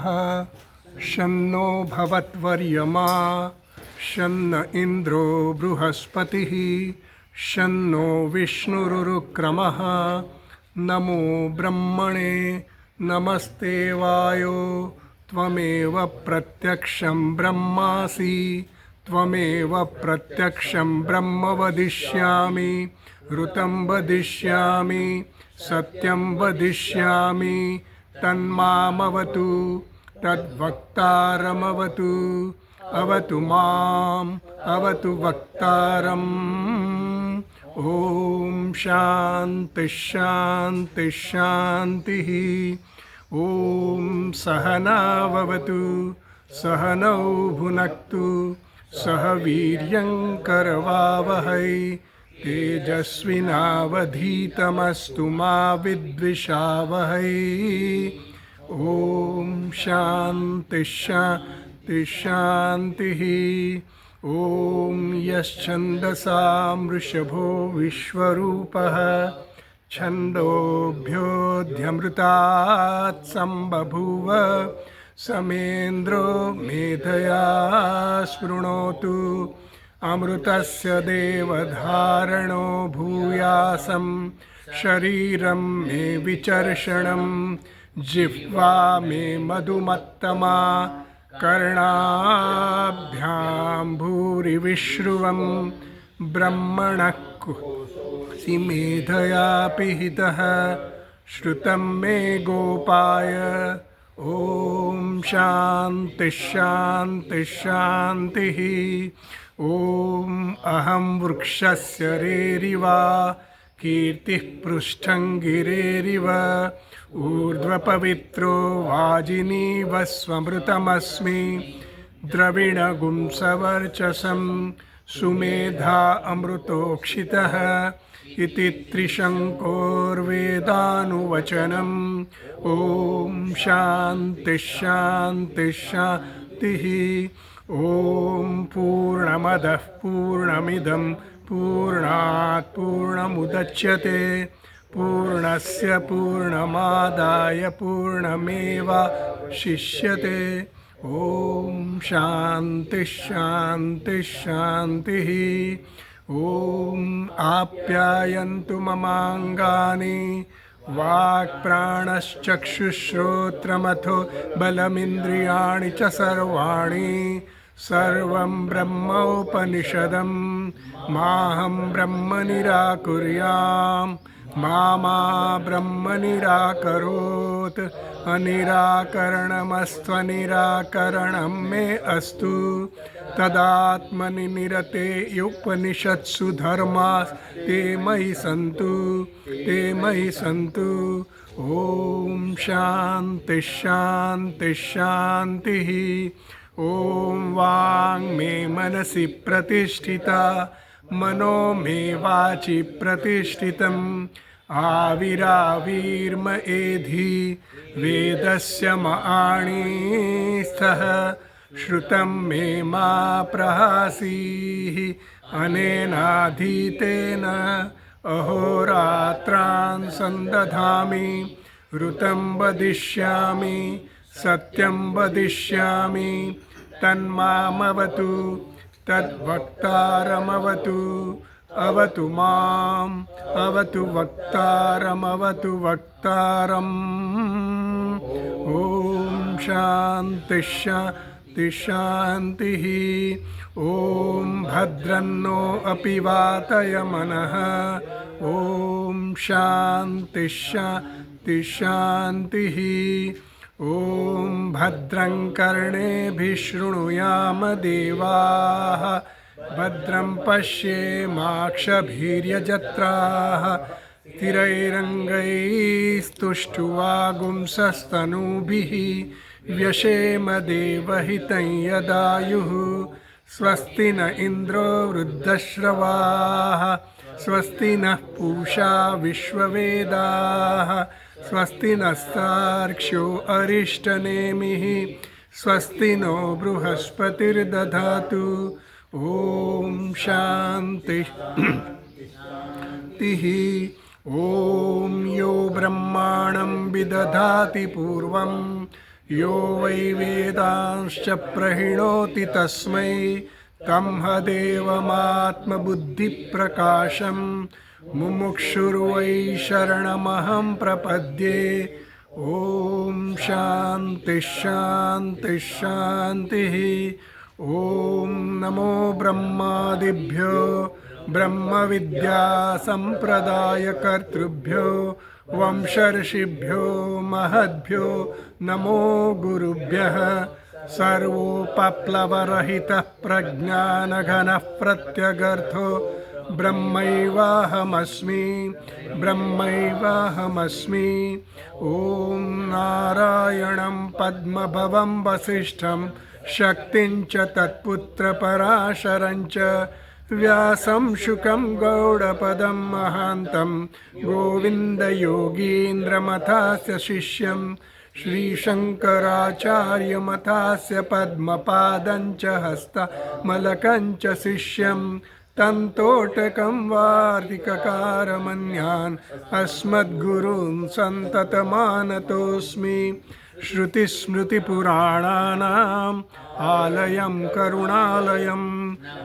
शन्नो भवत्वर्यमा शन्न इन्द्रो बृहस्पतिः शन्नो विष्णुरुक्रमः नमो ब्रह्मणे नमस्ते वायो त्वमेव प्रत्यक्षं ब्रह्मासि त्वमेव प्रत्यक्षं ब्रह्म वदिष्यामि ऋतं वदिष्यामि सत्यं वदिष्यामि तन्मामवतु तद्वक्तारमवतु अवतु माम् अवतु वक्तारम्। ॐ शान्तिः शान्तिः शान्तिः। ॐ सहनाववतु सहनौ भुनक्तु सह वीर्यं करवावहै तेजस्विनावधीतमस्तु मा विद्विषावहै। ॐ शान्तिः शान्तिः शान्तिः। ॐ यश्छन्दसां वृषभो विश्वरूपः छन्दोभ्योऽध्यमृतात् सम्बभूव समेन्द्रो मेधया शृणोतु अमृतस्य देवधारणो भूयासं शरीरं मे विचर्षणं जिह्वा मे मधुमत्तमा कर्णाभ्यां भूरिविश्रुवं ब्रह्मणः कुसि मेधया पिहितः श्रुतं मे गोपाय। ॐ शान्तिः शान्तिः शान्तिः। ॐ अहं वृक्षस्य रेरिवा कीर्तिः पृष्ठं गिरेरिव ऊर्ध्वपवित्रो वाजिनीवस्वमृतमस्मि द्रविणगुंसवर्चसं सुमेधा अमृतोक्षितः इति त्रिशङ्कोर्वेदानुवचनम्। ॐ शान्तिः शान्तिः शान्तिः। ॐ पूर्णमदः पूर्णमिदं पूर्णात् पूर्णमुदच्यते पूर्णस्य पूर्णमादाय पूर्णमेवावशिष्यते। ॐ शान्तिः शान्तिः शान्तिः। ॐ आप्यायन्तु ममाङ्गानि वाक्प्राणश्चक्षुश्रोत्रमथो बलमिन्द्रियाणि च सर्वाणि सर्वं ब्रह्मोपनिषदं माहं ब्रह्म निराकुर्याम् मा ब्रह्म निराकरोत् अनिराकरणमस्त्वनिराकरणं मे अस्तु तदात्मनि निरते उपनिषत्सु धर्मास्ते मयि सन्तु ते मयि सन्तु। ॐ शान्तिः शान्तिः शान्तिः। ॐ वाङ् मे मनसि प्रतिष्ठिता मनो मे वाचि प्रतिष्ठितम् आविराविर्म एधि वेदस्य मआणीस्थः श्रुतं मे मा प्रहासीः अनेनाधीतेन अहोरात्रान् सन्दधामि ऋतं वदिष्यामि सत्यं वदिष्यामि तन्मामवतु तद्वक्तारमवतु अवतु माम् अवतु वक्तारमवतु वक्तारम्। ॐ शान्तिः शान्तिः शान्तिः। ॐ भद्रन्नो अपि वातय मनः। ॐ शान्तिः शान्तिः शान्तिः। ॐ भद्रं कर्णेभिः शृणुयाम देवाः भद्रं पश्येमाक्षभिर्यजत्राः स्थिरैरङ्गैस्तुष्टुवागुंसस्तनूभिः व्यशेम देवहितं यदायुः स्वस्ति न इन्द्रो वृद्धश्रवाः स्वस्ति नः पूषा विश्ववेदाः स्वस्ति नस्तार्क्ष्यो अरिष्टनेमिः स्वस्ति नो बृहस्पतिर्दधातु। ॐ शान्तिः शान्तिः। ॐ यो ब्रह्माणं विदधाति पूर्वं यो वै वेदांश्च प्रहिणोति तस्मै तं देवमात्मबुद्धिप्रकाशं मुमुक्षुर्वै शरणमहं प्रपद्ये। ॐ शान्तिः शान्तिः शान्तिः। ॐ नमो ब्रह्मादिभ्यो ब्रह्मविद्यासम्प्रदायकर्तृभ्यो वंशर्षिभ्यो महद्भ्यो नमो गुरुभ्यः। सर्वोपप्लवरहितः प्रज्ञानघनः प्रत्यगर्थो ब्रह्मैवाहमस्मि ब्रह्मैवाहमस्मि। ॐ नारायणं पद्मभवं वसिष्ठं शक्तिं च तत्पुत्रपराशरं च व्यासं शुकं गौडपदं महान्तं गोविन्दयोगीन्द्रमथास्य शिष्यं श्रीशङ्कराचार्यमथास्य पद्मपादं च हस्तमलकं च शिष्यं तन्तोटकं वार्तिककारमन्यान् अस्मद्गुरून् सन्ततमानतोऽस्मि। श्रुतिस्मृतिपुराणानाम् आलयं करुणालयं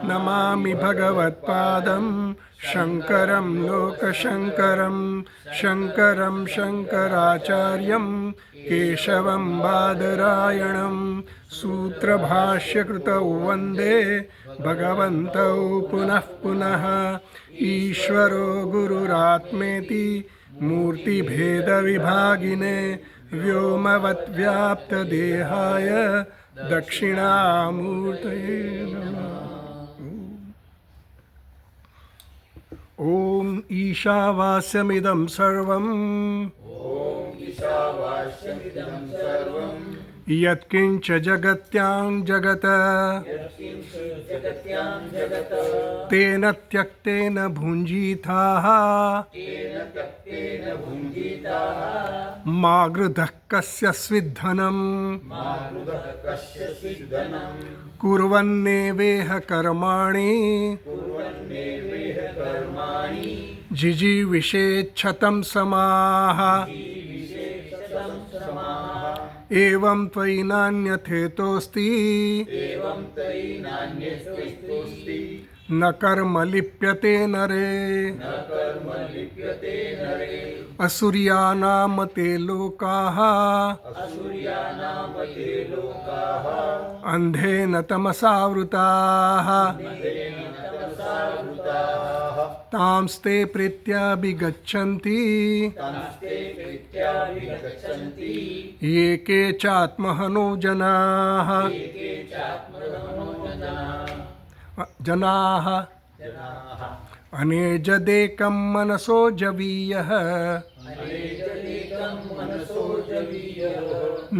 नमामि भगवत्पादं शङ्करं लोकशङ्करं शङ्करं शङ्कराचार्यं केशवं बादरायणं सूत्रभाष्यकृतौ वन्दे भगवन्तौ पुनः पुनः। ईश्वरो गुरुरात्मेति मूर्तिभेदविभागिने व्योमवद्व्याप्तदेहाय दक्षिणामूर्तये नमः। ॐ ईशावास्यमिदं सर्वं यत्किञ्च जगत्यां जगत् तेन त्यक्तेन भुञ्जीथाः मा गृधः कस्य स्विद्धनं कुर्वन्नेवेह कर्माणि जिजीविषेच्छतं समाः। एवं त्वयि नान्यथेतोऽस्ति न कर्म लिप्यते नरे। असुर्यानाम ते लोकाः अन्धेन तमसावृताः तांस्ते प्रीत्याभिगच्छन्ति ये के चात्महनो जनाः। अनेजदेकं मनसो जवीयः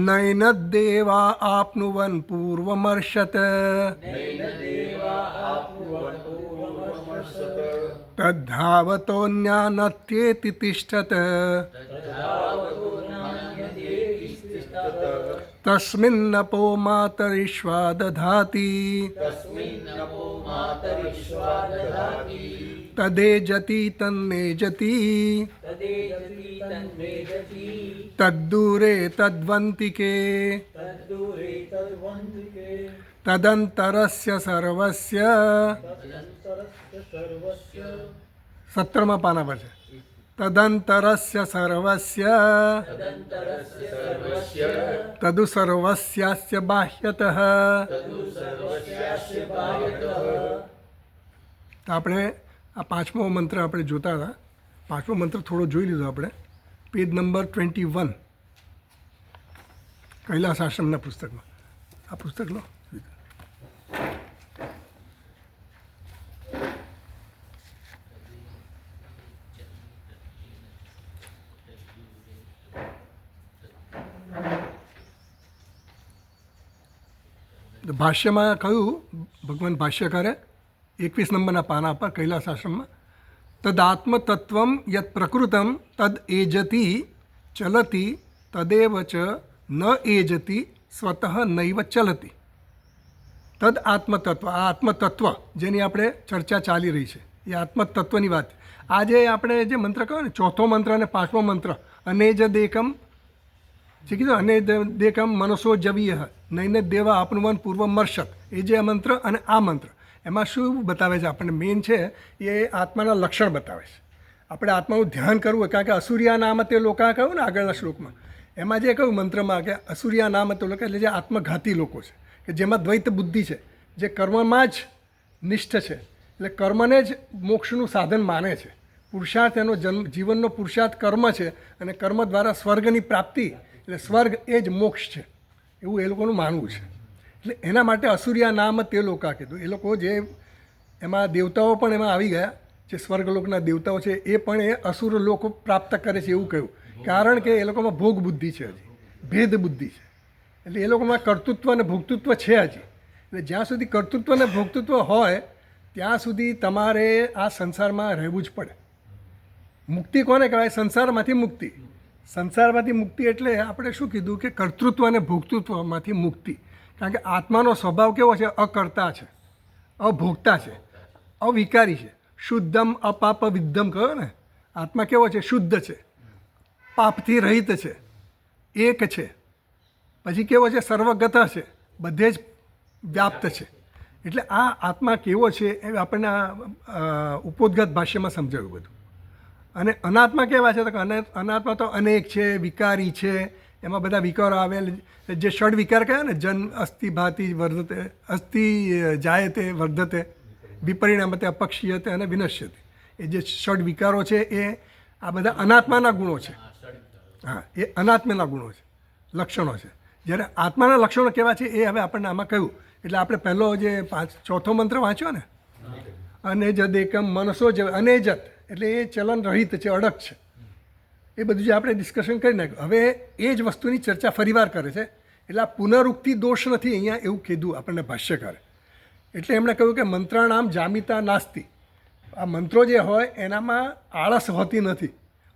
नैनद्देवा आप्नुवन् पूर्वमर्षत् तद्धावतोऽन्यानत्येति तिष्ठत् तस्मिन्नपो मातरिश्वा दधाति तदेजति तन्नेजति तद्दूरे तद्वन्तिके तदन्तरस्य सर्वस्य 17वां पाना पर तदन्तरस्य सर्वस्य तदु सर्वस्यास्य बाह्यतः। तो આપણે આ પાંચમો મંત્ર આપણે જોતા હતા. પાંચમો મંત્ર થોડો જોઈ લીધો આપણે. પેજ નંબર 21 કૈલાસ આશ્રમના પુસ્તકમાં. આ પુસ્તક લો. ભાષ્યમાં કહ્યું ભગવાન ભાષ્યકારે 21 નંબરના પાના પર કૈલાસ આશ્રમમાં તદાત્મતત્વમ યત પ્રકૃતમ તદ એજતિ ચલતિ તદેવ ચ ન એજતિ સ્વતઃ નૈવ ચલતિ. તદ આત્મતત્વ, આ આત્મતત્વ જેની આપણે ચર્ચા ચાલી રહી છે એ આત્મતત્વની વાત. આજે આપણે જે મંત્ર કહ્યો ને ચોથો મંત્ર અને પાંચમો મંત્ર અનેજદેકમ જે કીધું અને દેકમ મનસો જવીય નૈને દેવા આપનું પૂર્વ મર્ષત, એ જે મંત્ર અને આ મંત્ર એમાં શું બતાવે છે આપણને મેઇન છે એ આત્માના લક્ષણ બતાવે છે. આપણે આત્માનું ધ્યાન કરવું હોય, કારણ કે અસુર્યા નામ તે લોકા કહ્યું ને આગળના શ્લોકમાં, એમાં જે કહ્યું મંત્રમાં કે અસુર્યા નામ તે લોકો એટલે જે આત્મઘાતી લોકો છે, કે જેમાં દ્વૈત બુદ્ધિ છે, જે કર્મમાં જ નિષ્ઠ છે, એટલે કર્મને જ મોક્ષનું સાધન માને છે. પુરુષાર્થ એનો જીવનનો પુરુષાર્થ કર્મ છે, અને કર્મ દ્વારા સ્વર્ગની પ્રાપ્તિ, એટલે સ્વર્ગ એ જ મોક્ષ છે, એવું એ લોકોનું માનવું છે. એટલે એના માટે અસુર્યા નામ તે લોકા કીધું. એ લોકો જે એમાં દેવતાઓ પણ એમાં આવી ગયા, જે સ્વર્ગલોકના દેવતાઓ છે એ પણ એ અસુર લોકો પ્રાપ્ત કરે છે એવું કહ્યું, કારણ કે એ લોકોમાં ભોગ બુદ્ધિ છે, હજી ભેદ બુદ્ધિ છે. એટલે એ લોકોમાં કર્તૃત્વ અને ભોક્તૃત્વ છે હજી. એટલે જ્યાં સુધી કર્તૃત્વ અને ભોક્તૃત્વ હોય ત્યાં સુધી તમારે આ સંસારમાં રહેવું જ પડે. મુક્તિ કોને કહેવાય? સંસારમાંથી મુક્તિ. સંસારમાંથી મુક્તિ એટલે આપણે શું કીધું કે કર્તૃત્વ અને ભોક્તૃત્વમાંથી મુક્તિ. કારણ કે આત્માનો સ્વભાવ કેવો છે? અકર્તા છે, અભોગતા છે, અવિકારી છે. શુદ્ધમ અપાપ વિદ્ધમ કહ્યો ને, આત્મા કેવો છે? શુદ્ધ છે, પાપથી રહિત છે, એક છે. પછી કેવો છે? સર્વગત છે, બધે જ વ્યાપ્ત છે. એટલે આ આત્મા કેવો છે એ આપણને ઉપોદ્ઘાત ભાષ્યમાં સમજાવ્યું બધું. અને અનાત્મા કેવા છે? તો અનાત્મા તો અનેક છે, વિકારી છે, એમાં બધા વિકારો આવેલ, જે ષડ વિકાર કહ્યા ને, જન્મ અસ્થિ ભાતિ વર્ધતે, અસ્થિ જાયતે વર્ધતે, વિપરિણામતે અપક્ષીયતે અને વિનશ્યતે. એ જે ષડ વિકારો છે એ આ બધા અનાત્માના ગુણો છે. હા, એ અનાત્માના ગુણો છે, લક્ષણો છે. જ્યારે આત્માના લક્ષણો કેવા છે એ હવે આપણને આમાં કહ્યું. એટલે આપણે પહેલો જે ચોથો મંત્ર વાંચ્યો ને, અનેજત એકમ મનસો જ અનેજત એટલે એ ચલન રહિત છે, અડગ છે. એ બધું જે આપણે ડિસ્કશન કરી નાખ્યું. હવે એ જ વસ્તુની ચર્ચા ફરીવાર કરે છે. એટલે આ પુનરુક્તિ દોષ નથી અહીંયા એવું કીધું આપણને ભાષ્યકારે. એટલે એમણે કહ્યું કે મંત્રાણામ જામિતા નાસ્તિ. આ મંત્રો જે હોય એનામાં આળસ હોતી નથી,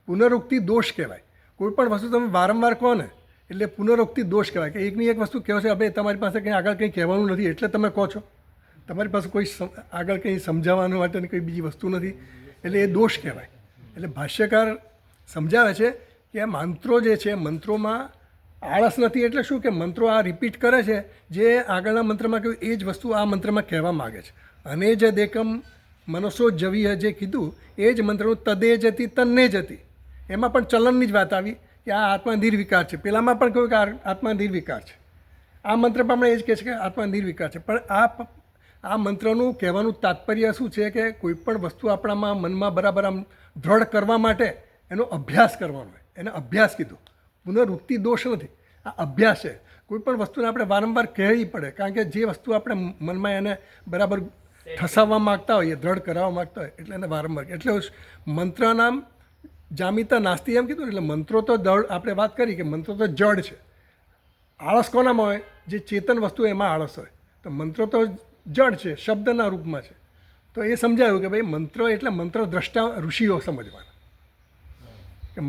પુનરુક્તિ દોષ કહેવાય. કોઈ પણ વસ્તુ તમે વારંવાર કહો ને એટલે પુનરુક્તિ દોષ કહેવાય. કે એકની એક વસ્તુ કહો છે, હવે તમારી પાસે કંઈ આગળ કંઈ કહેવાનું નથી એટલે તમે કહો છો, તમારી પાસે કોઈ આગળ કંઈ સમજાવવાનું માટેની કંઈ બીજી વસ્તુ નથી, એટલે એ દોષ કહેવાય. એટલે ભાષ્યકાર સમજાવે છે કે આ મંત્રો જે છે, મંત્રોમાં આળસ નથી. એટલે શું કે મંત્રો આ રિપીટ કરે છે જે આગળના મંત્રમાં કહ્યું એ જ વસ્તુ આ મંત્રમાં કહેવા માગે છે. અને જ દેકમ મનસો જવીય જે કીધું એ જ મંત્રનું તદે જતી તન્ને જતી, એમાં પણ ચલનની જ વાત આવી કે આ આત્મા નિર્વિકાર છે. પેલામાં પણ કહ્યું કે આત્મા નિર્વિકાર છે. આ મંત્ર પણ આપણે એ જ કહે છે કે આત્મા નિર્વિકાર છે. પણ આ મંત્રનું કહેવાનું તાત્પર્ય શું છે કે કોઈ પણ વસ્તુ આપણામાં મનમાં બરાબર આમ દ્રઢ કરવા માટે એનો અભ્યાસ કરવાનો હોય, એને અભ્યાસ કીધું. પુનરુક્તિ દોષ નથી, આ અભ્યાસ છે. કોઈ પણ વસ્તુને આપણે વારંવાર કહેવી પડે, કારણ કે જે વસ્તુ આપણે મનમાં એને બરાબર ઠસાવવા માગતા હોઈએ, દ્રઢ કરાવવા માગતા હોય એટલે એને વારંવાર. એટલે મંત્રનામ જામિતા નાસ્તિ એમ કીધું. એટલે મંત્રો તો દળ આપણે વાત કરી કે મંત્રો તો જડ છે. આળસ કોનામાં હોય? જે ચેતન વસ્તુ એમાં આળસ હોય. તો મંત્રો તો જડ છે, શબ્દના રૂપમાં છે. તો એ સમજાયું કે ભાઈ મંત્ર એટલે મંત્ર દ્રષ્ટા ઋષિઓ સમજવાના. કે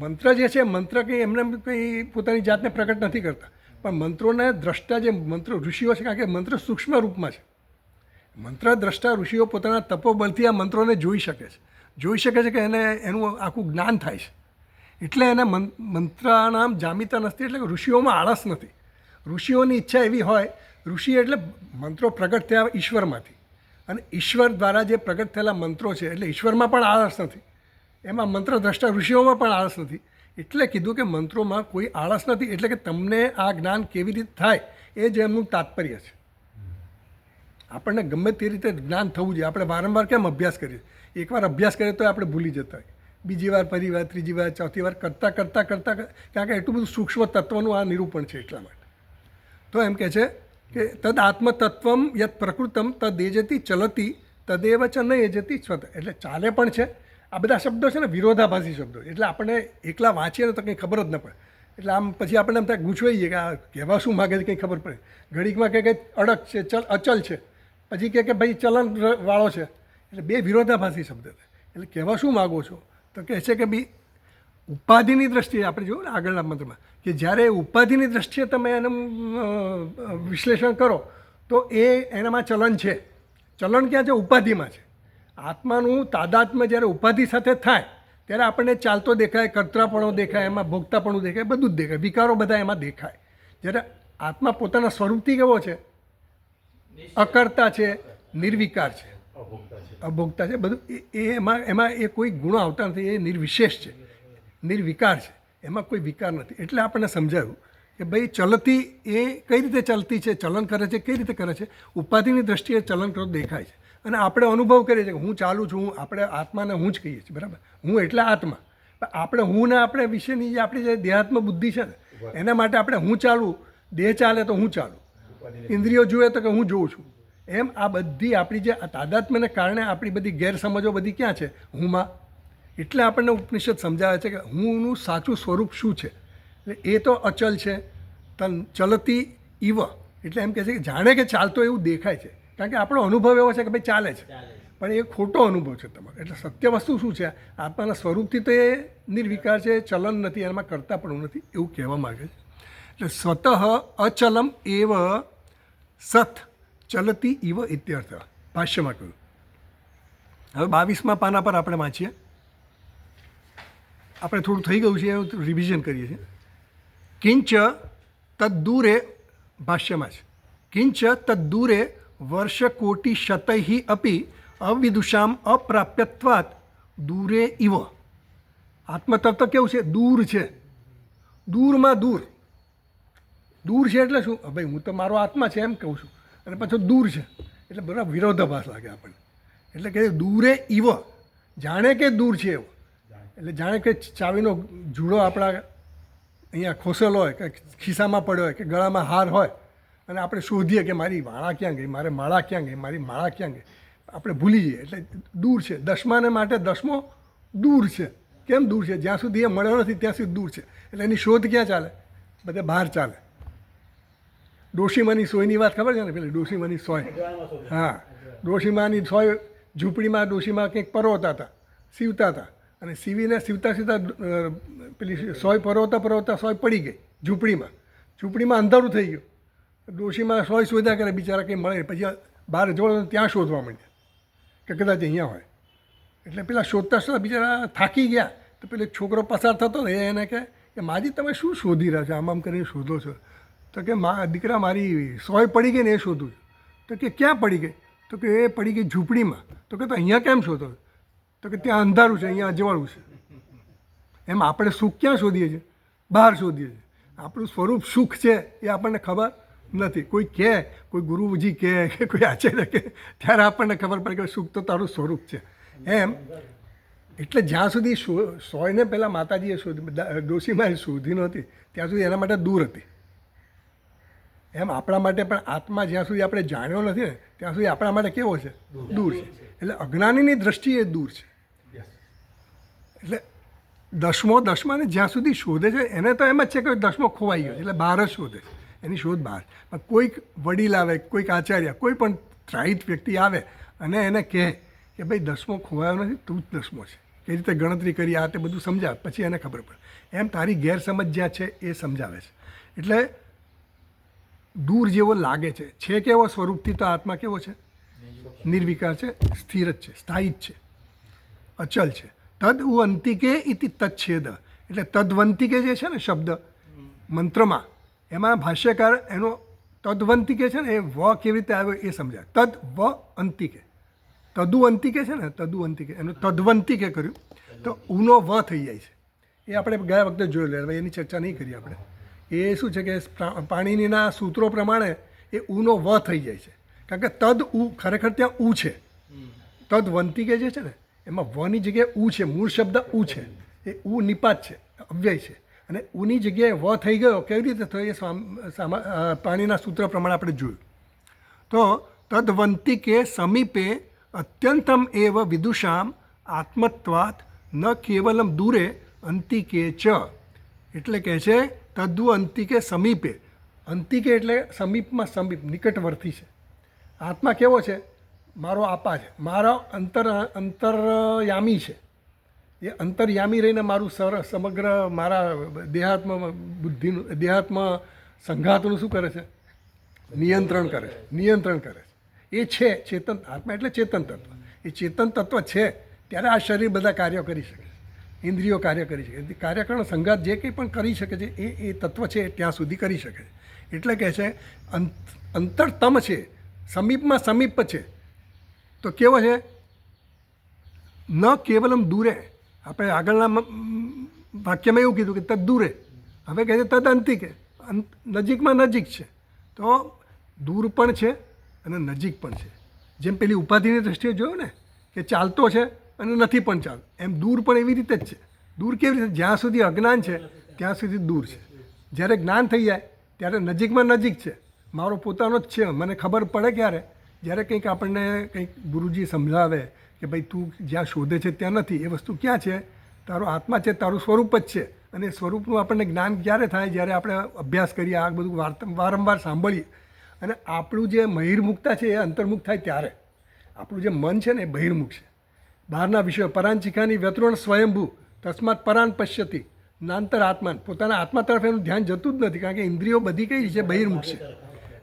મંત્ર જે છે, મંત્ર કંઈ એમને કંઈ પોતાની જાતને પ્રગટ નથી કરતા, પણ મંત્રોને દ્રષ્ટા જે મંત્ર ઋષિઓ છે, કારણ કે મંત્ર સૂક્ષ્મ રૂપમાં છે. મંત્ર દ્રષ્ટા ઋષિઓ પોતાના તપોબળથી આ મંત્રોને જોઈ શકે છે કે એને એનું આખું જ્ઞાન થાય છે. એટલે એને મંત્રાનામ જામિતા નથી. એટલે કે ઋષિઓમાં આળસ નથી. ઋષિઓની ઈચ્છા એવી હોય, ઋષિ એટલે મંત્રો પ્રગટ થયા ઈશ્વરમાંથી, અને ઈશ્વર દ્વારા જે પ્રગટ થયેલા મંત્રો છે, એટલે ઈશ્વરમાં પણ આળસ નથી, એમાં મંત્ર દ્રષ્ટા ઋષિઓમાં પણ આળસ નથી. એટલે કીધું કે મંત્રોમાં કોઈ આળસ નથી. એટલે કે તમને આ જ્ઞાન કેવી રીતે થાય એ જ એમનું તાત્પર્ય છે. આપણને ગમે તે રીતે જ્ઞાન થવું જોઈએ. આપણે વારંવાર કેમ અભ્યાસ કરીએ? એકવાર અભ્યાસ કરીએ તો આપણે ભૂલી જતા હોય, બીજી વાર, ફરી વાર, ત્રીજી વાર, ચોથી વાર કરતાં કારણ કે એટલું બધું સૂક્ષ્મ તત્વનું આ નિરૂપણ છે. એટલા માટે તો એમ કહે છે કે તદ આત્મતત્વમ યત પ્રકૃતમ તદ એજતી ચલતી તદેવ ચ ન એજતી સ્વત. એટલે ચાલે પણ છે. આ બધા શબ્દો છે ને વિરોધાભાસી શબ્દો, એટલે આપણે એકલા વાંચીએ ને તો કંઈ ખબર જ ન પડે. એટલે આમ પછી આપણને એમ ત્યાં ગૂંચવાઈ જઈએ કે આ કહેવા શું માગે છે કંઈ ખબર પડે. ઘડીકમાં કહે કે અડગ છે, અચલ છે, પછી કહે કે ભાઈ ચલનવાળો છે. એટલે બે વિરોધાભાસી શબ્દ છે. એટલે કહેવા શું માગો છો? તો કહે છે કે ભાઈ ઉપાધિની દ્રષ્ટિએ આપણે જોયું ને આગળના મંત્રમાં કે જ્યારે ઉપાધિની દ્રષ્ટિએ તમે એનું વિશ્લેષણ કરો તો એનામાં ચલન છે. ચલન ક્યાં છે? ઉપાધિમાં છે. આત્માનું તાદાત્મ્ય જ્યારે ઉપાધિ સાથે થાય ત્યારે આપણને ચાલતો દેખાય, કર્તાપણો દેખાય, એમાં ભોગતાપણું દેખાય, બધું જ દેખાય, વિકારો બધા એમાં દેખાય. જ્યારે આત્મા પોતાના સ્વરૂપથી કેવો છે? અકર્તા છે, નિર્વિકાર છે, અભોગતા છે, બધું એમાં એમાં એ કોઈ ગુણો આવતા નથી. એ નિર્વિશેષ છે, નિર્વિકાર છે, એમાં કોઈ વિકાર નથી. એટલે આપણને સમજાયું કે ભાઈ ચલતી એ કઈ રીતે ચાલતી છે, ચલન કરે છે, કઈ રીતે કરે છે? ઉપાધિની દ્રષ્ટિએ ચલન કરતો દેખાય છે અને આપણે અનુભવ કરીએ છીએ કે હું ચાલું છું. આપણે આત્માને હું જ કહીએ છીએ, બરાબર? હું એટલે આત્મા. આપણે હું ને આપણે વિશેની જે આપણી જે દેહાત્મ બુદ્ધિ છે ને, એના માટે આપણે હું ચાલું, દેહ ચાલે તો હું ચાલું, ઇન્દ્રિયો જુએ તો કે હું જોઉં છું. એમ આ બધી આપણી જે તાદાત્મ્યને કારણે આપણી બધી ગેરસમજો બધી ક્યાં છે? હુંમાં. એટલે આપણને ઉપનિષદ સમજાવે છે કે હુંનું સાચું સ્વરૂપ શું છે. એટલે એ તો અચલ છે, ચલતી ઇવ, એટલે એમ કહે છે કે જાણે કે ચાલતો એવું દેખાય છે, કારણ કે આપણો અનુભવ એવો છે કે ભાઈ ચાલે છે, પણ એ ખોટો અનુભવ છે તમારો. એટલે સત્ય વસ્તુ શું છે? આત્માના સ્વરૂપથી તો એ નિર્વિકાર છે, ચલન નથી, એમાં કરતા પણ નથી, એવું કહેવા માગે છે. એટલે સ્વતઃ અચલમ એવ સત ચલતી ઇવ ઇત્યર્થ ભાષ્યમાં કહ્યું. હવે 22મા પાના પર આપણે વાંચીએ. આપણે થોડું થઈ ગયું છે, એવું રિવિઝન કરીએ છીએ. કિંચ તદ્દૂરે, ભાષ્યમાં છે, કિંચ તદ્દૂરે વર્ષકોટિ શતૈ અપી અવિદુષામ અપ્રાપ્યત્વાત દૂરે ઇવ. આત્મતત્વ કેવું છે? દૂર છે, દૂરમાં દૂર. દૂર છે એટલે શું? ભાઈ હું તો મારો આત્મા છે એમ કહું છું, અને પાછો દૂર છે, એટલે બરાબર વિરોધાભાસ લાગે આપણને. એટલે કે દૂરે ઇવ, જાણે કે દૂર છે એવો. એટલે જાણે કે ચાવીનો જુડો આપણા અહીંયા ખોસેલો હોય, કે ખિસ્સામાં પડ્યો હોય, કે ગળામાં હાર હોય, અને આપણે શોધીએ કે મારી માળા ક્યાં ગઈ, મારે માળા ક્યાં ગઈ, મારી માળા ક્યાં ગઈ, આપણે ભૂલી જઈએ. એટલે દૂર છે. દસમાને માટે દસમો દૂર છે. કેમ દૂર છે? જ્યાં સુધી એ મળ્યો નથી ત્યાં સુધી દૂર છે. એટલે એની શોધ ક્યાં ચાલે? બધે બહાર ચાલે. ડોશીમાની સોયની વાત ખબર છે ને? પેલી ડોશીમાની સોય, હા, ડોશીમાની સોય ઝૂંપડીમાં ડોશીમાં કંઈક પરોવતા હતા, સીવતા હતા, અને સીવીને સીવતા સીવતા પેલી સોય પરોવતા સોય પડી ગઈ ઝૂંપડીમાં. ઝૂંપડીમાં અંધારું થઈ ગયું. ડોશીમાં સોય શોધ્યા કરે, બિચારા કંઈ મળે. પછી બહાર જોડો ત્યાં શોધવા માંડ્યા કે કદાચ અહીંયા હોય. એટલે પેલા શોધતા શોધતા બિચારા થાકી ગયા. તો પેલો છોકરો પસાર થતો ને એને કહે કે માજી તમે શું શોધી રહ્યા છો, આમ આમ કરીને શોધો છો? તો કે દીકરા મારી સોય પડી ગઈ ને એ શોધું છું. તો કે ક્યાં પડી ગઈ? તો કે એ પડી ગઈ ઝૂંપડીમાં. તો કે તો અહીંયા કેમ શોધો? તો કે ત્યાં અંધારું છે, અહીંયા અજવાળું છે. એમ આપણે સુખ ક્યાં શોધીએ છીએ? બહાર શોધીએ છીએ. આપણું સ્વરૂપ સુખ છે એ આપણને ખબર નથી. કોઈ કહે, કોઈ ગુરુજી કહે કે કોઈ આચાર્ય કહે, ત્યારે આપણને ખબર પડે કે સુખ તો તારું સ્વરૂપ છે. એમ એટલે જ્યાં સુધી સોયને પહેલાં માતાજીએ શોધી, ડોશીમાં શોધી નહોતી, ત્યાં સુધી એના માટે દૂર હતી. એમ આપણા માટે પણ આત્મા જ્યાં સુધી આપણે જાણ્યો નથી ને ત્યાં સુધી આપણા માટે કેવો છે? દૂર છે. એટલે અજ્ઞાનીની દ્રષ્ટિએ દૂર છે. એટલે દસમાને જ્યાં સુધી શોધે છે એને તો એમ જ છે કે દસમો ખોવાઈ ગયો, એટલે બહાર જ શોધે છે, એની શોધ બહાર. પણ કોઈક વડીલ આવે, કોઈક આચાર્ય, કોઈ પણ ત્રાહિત વ્યક્તિ આવે અને એને કહે કે ભાઈ દસમો ખોવાયો નથી, તું જ દસમો છે, કઈ રીતે ગણતરી કરી, આ તે બધું સમજાવે, પછી એને ખબર પડે. એમ તારી ગેરસમજ જ્યાં છે એ સમજાવે છે. એટલે દૂર જેવો લાગે છે કેવો સ્વરૂપથી? તો આત્મા કેવો છે? નિર્વિકાર છે, સ્થિર જ છે, સ્થાયી જ છે, અચલ છે. તદ ઉઅંતિકે ઇતિ તચ્છેદ. એટલે તદ્વંતિકે જે છે ને શબ્દ મંત્રમાં, એમાં ભાષ્યકાર એનો તદ્વંતિકે છે ને એ વ કેવી રીતે આવ્યો એ સમજાય. તદ વ અંતિકે, તદુ અંતિકે છે ને, તદુ અંતિકે, એનું તદ્વંતિકે કર્યું તો ઉનો વ થઈ જાય છે. એ આપણે ગયા વખતે જોયેલું, હવે એની ચર્ચા નહીં કરી આપણે. એ શું છે કે પાણીનીના સૂત્રો પ્રમાણે એ ઉનો વ થઈ જાય છે, કારણ કે તદ ઉ ખરેખર ત્યાં ઉ છે. તદ્વંતિકે જે છે ને એમાં વની જગ્યાએ ઉ છે, મૂળ શબ્દ ઉ છે, એ ઉ નિપાત છે, અવ્યય છે, અને ઉની જગ્યાએ વ થઈ ગયો. કેવી રીતે થયો? એ પાણીના સૂત્ર પ્રમાણે આપણે જોયું. તો તદ્વંતિકે સમીપે અત્યંતમ એવ વિદુષામ આત્મત્વાત ન કેવલમ દૂરે અંતિકે ચ. એટલે કહે છે તદ્દુ અંતિકે સમીપે. અંતિકે એટલે સમીપમાં, સમીપ, નિકટવર્તી છે. આત્મા કેવો છે? મારો આપા છે, મારો અંતરયામી છે. એ અંતરયામી રહીને મારું સમગ્ર મારા દેહાત્મ બુદ્ધિનું, દેહાત્મ સંઘાતનું શું કરે છે? નિયંત્રણ કરે છે. એ છે ચેતન. આત્મા એટલે ચેતન તત્વ. એ ચેતન તત્વ છે ત્યારે આ શરીર બધા કાર્યો કરી શકે. ઇન્દ્રિયો કાર્ય કરી શકે. કાર્યકરણ સંઘાત જે કંઈ પણ કરી શકે છે એ તત્વ છે ત્યાં સુધી કરી શકે છે. એટલે કહે છે અંતરતમ છે, સમીપમાં સમીપ છે. તો કેવો છે? ન કેવલમ દૂરે. આપણે આગળના વાક્યમાં એવું કીધું કે તદ દૂરે. હવે કહે છે તદ અંતિકે, નજીકમાં નજીક છે. તો દૂર પણ છે અને નજીક પણ છે. જેમ પેલી ઉપાધિની દૃષ્ટિએ જોયું ને કે ચાલતો છે અને નથી પણ ચાલતો, એમ દૂર પણ એવી રીતે જ છે. દૂર કેવી રીતે? જ્યાં સુધી અજ્ઞાન છે ત્યાં સુધી દૂર છે. જ્યારે જ્ઞાન થઈ જાય ત્યારે નજીકમાં નજીક છે, મારો પોતાનો જ છે. મને ખબર પડે ક્યારે? જ્યારે કંઈક આપણને કંઈક ગુરુજી સમજાવે કે ભાઈ તું જ્યાં શોધે છે ત્યાં નથી, એ વસ્તુ ક્યાં છે? તારો આત્મા છે, તારું સ્વરૂપ જ છે. અને સ્વરૂપનું આપણને જ્ઞાન ક્યારે થાય? જ્યારે આપણે અભ્યાસ કરીએ, આ બધું વારંવાર સાંભળીએ અને આપણું જે બહિર્મુખતા છે એ અંતર્મુખ થાય ત્યારે. આપણું જે મન છે ને એ બહિર્મુખ છે, બહારના વિષયો. પરાંચિકાની વ્યતૃણ સ્વયંભૂ તસ્માત પરાન પશ્યતિ નાંતર આત્માન. પોતાના આત્મા તરફ એનું ધ્યાન જતું જ નથી, કારણ કે ઇન્દ્રિયો બધી કઈ છે? બહિર્મુખ છે.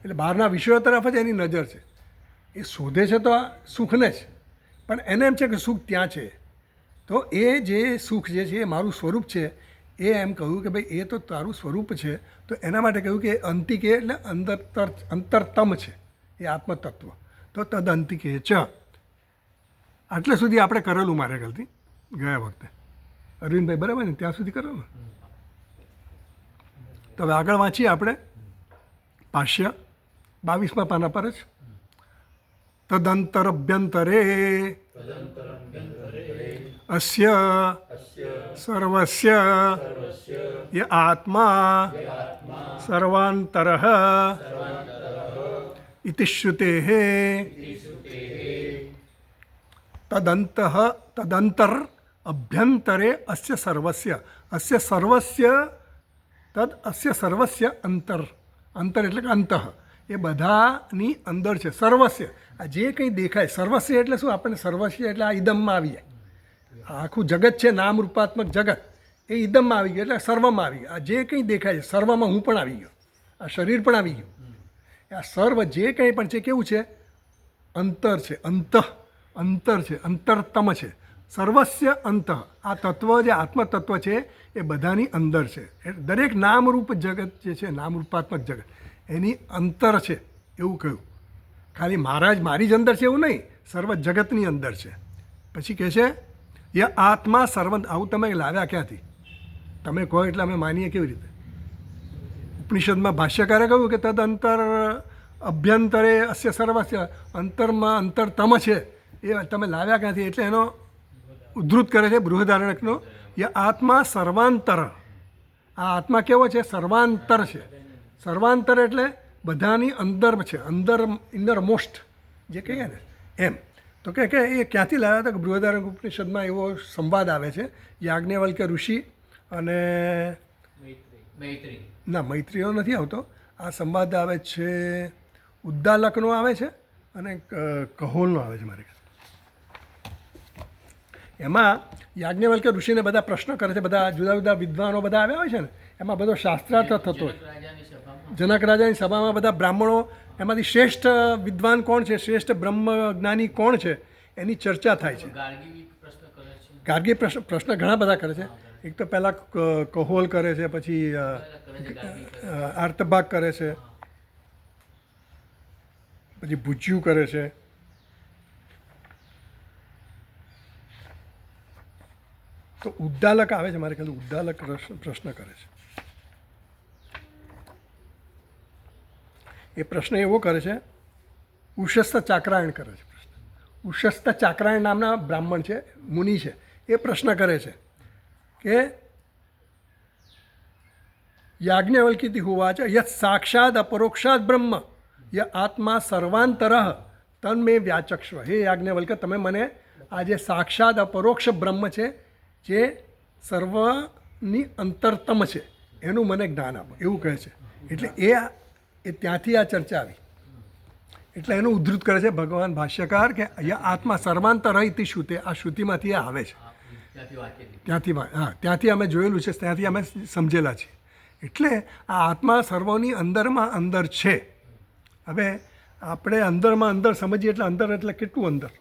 એટલે બહારના વિષયો તરફ જ એની નજર છે. એ શોધે છે તો સુખને જ, પણ એને એમ છે કે સુખ ત્યાં છે. તો એ જે સુખ જે છે એ મારું સ્વરૂપ છે. એ એમ કહ્યું કે ભાઈ એ તો તારું સ્વરૂપ છે. તો એના માટે કહ્યું કે અંતિકે એટલે અંતરતમ છે એ આત્મતત્વ. તો તદ અંતિકે ચ. આટલે સુધી આપણે કરેલું મારે ગલતી ગયા વખતે. અરવિંદભાઈ બરાબર ને? ત્યાં સુધી કરેલું. તો હવે આગળ વાંચીએ આપણે ભાષ્ય 22મા પાના પર જ. તદંતરભ્યંતરે અસ્ય સર્વસ્ય ય આત્મા સર્વાંતરઃ ઇતિ શ્રુતેઃ તદંતર અભ્યંતરે અસ્ય સર્વસ્ય. અસ્ય સર્વસ્ય તદ અસ્ય સર્વસ્ય અંતર. અંતર એટલે કે અંતઃ. એ બધાની અંદર છે. સર્વસ્ય, આ જે કંઈ દેખાય. સર્વસ્ય એટલે શું? આપણને સર્વસ્ય એટલે આ ઈદમમાં આવી જાય. આખું જગત છે, નામ રૂપાત્મક જગત, એ ઈદમમાં આવી ગયું એટલે સર્વમાં આવી ગયું. આ જે કંઈ દેખાય છે સર્વમાં હું પણ આવી ગયો, આ શરીર પણ આવી ગયું. આ સર્વ જે કંઈ પણ છે કેવું છે? અંતર છે, અંતર છે, અંતરતમ છે. સર્વસ્ય અંત. આ તત્વ જે આત્મતત્વ છે એ બધાની અંદર છે. દરેક નામરૂપ જગત જે છે, નામરૂપાત્મક જગત, એની અંતર છે એવું કહ્યું. ખાલી મારી જ અંદર છે એવું નહીં, સર્વ જગતની અંદર છે. પછી કહે છે ય આત્મા સર્વ. આવું તમે લાવ્યા ક્યાંથી? તમે કહો એટલે અમે માનીએ કેવી રીતે? ઉપનિષદમાં ભાષ્યકારે કહ્યું કે તદ અંતર અભ્યંતરે અસ્ય સર્વસ્ય. અંતરમાં અંતરતમ છે એ તમે લાવ્યા ક્યાંથી? એટલે એનો ઉદ્ધૃત કરે છે બૃહદારણ્યકનો. ય આત્મા સર્વાંતર. આ આત્મા કેવો છે? સર્વાંતર છે. સર્વાંતર એટલે બધાની અંદર છે, અંદર, ઇનર મોસ્ટ જે કહીએ ને એમ. તો કે એ ક્યાંથી લાવ્યા હતા? કે બૃહદારણ્યક ઉપનિષદમાં એવો સંવાદ આવે છે યાજ્ઞવલ્ક્ય ઋષિ અને ના, મૈત્રીનો નથી આવતો. આ સંવાદ આવે છે ઉદ્દાલકનો આવે છે અને કહોલનો આવે છે મારે. એમાં યાજ્ઞવલ્ક્ય ઋષિને બધા પ્રશ્નો કરે છે. બધા જુદા જુદા વિદ્વાનો બધા આવ્યા હોય છે ને, એમાં બધો શાસ્ત્રાર્થ થતો હોય. જનક રાજાની સભામાં બધા બ્રાહ્મણો, એમાંથી શ્રેષ્ઠ વિદ્વાન કોણ છે, શ્રેષ્ઠ બ્રહ્મ જ્ઞાની કોણ છે, એની ચર્ચા થાય છે. ગાર્ગી પ્રશ્ન ઘણા બધા કરે છે. એક તો પહેલાં કહોલ કરે છે, પછી આર્તભાગ કરે છે, પછી ભુજ્યુ કરે છે, તો ઉદ્દાલક આવે છે મારે ખ્યાલ. ઉદ્દાલક પ્રશ્ન કરે છે. એ પ્રશ્ન એવો કરે છે, ઉષસ્ત ચાક્રાયણ કરે છે પ્રશ્ન. ઉષસ્ત ચાક્રાયણ નામના બ્રાહ્મણ છે, મુનિ છે. એ પ્રશ્ન કરે છે કે યાજ્ઞવલ્ક્યતિ હોવાચ યત સાક્ષાદ અપરોક્ષાદ બ્રહ્મ ય આત્મા સર્વાંતરઃ તન્મે વ્યાચક્ષ્વ. હે યાજ્ઞવલ્ક્ય, તમે મને આ જે સાક્ષાત અપરોક્ષ બ્રહ્મ છે, જે સર્વની અંતરતમ છે, એનું મને જ્ઞાન આપો, એવું કહે છે. એટલે એ ત્યાંથી આ ચર્ચા આવી. એટલે એનું ઉદ્ધૃત કરે છે ભગવાન ભાષ્યકાર કે અહીંયા આત્મા સર્વાંતર ઇતિ શ્રુતે. આ શ્રુતિમાંથી આ આવે છે. ત્યાંથી અમે જોયેલું છે, ત્યાંથી અમે સમજેલા છીએ. એટલે આ આત્મા સર્વોની અંદરમાં અંદર છે. હવે આપણે અંદરમાં અંદર સમજીએ એટલે અંદર એટલે કેટલું અંદર?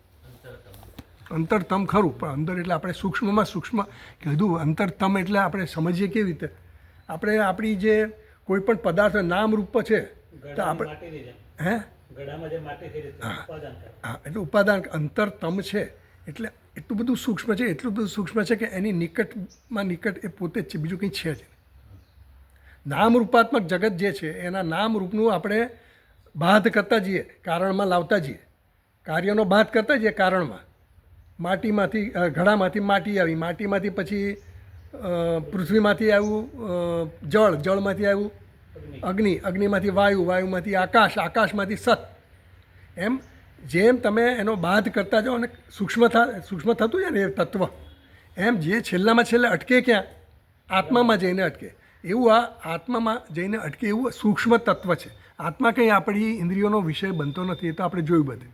અંતરતમ ખરું, પણ અંદર એટલે આપણે સૂક્ષ્મમાં સૂક્ષ્મ કીધું. અંતરતમ એટલે આપણે સમજીએ કેવી રીતે? આપણે આપણી જે કોઈ પણ પદાર્થ નામ રૂપ છે તો આપણે હા એટલે ઉપાદાન અંતરતમ છે એટલે એટલું બધું સૂક્ષ્મ છે, એટલું બધું સૂક્ષ્મ છે કે એની નિકટમાં નિકટ એ પોતે જ છે, બીજું કંઈ છે જ નહીં. નામ રૂપાત્મક જગત જે છે એના નામ રૂપનું આપણે બાદ કરતા જઈએ, કારણમાં લાવતા જઈએ, કાર્યનો બાદ કરતા જઈએ કારણમાં. માટીમાંથી ઘડામાંથી માટી આવી, માટીમાંથી પછી પૃથ્વીમાંથી આવ્યું જળ, જળમાંથી આવ્યું અગ્નિ, અગ્નિમાંથી વાયુ, વાયુમાંથી આકાશ, આકાશમાંથી સત. એમ જેમ તમે એનો બાદ કરતા જાઓ અને સૂક્ષ્મ થતું જાય ને એ તત્વ, એમ જે છેલ્લામાં છેલ્લે અટકે ક્યાં? આત્મામાં જઈને અટકે. એવું આ આત્મામાં જઈને અટકે એવું સૂક્ષ્મ તત્વ છે. આત્મા કંઈ આપણી ઇન્દ્રિયોનો વિષય બનતો નથી, એ તો આપણે જોયું બધું.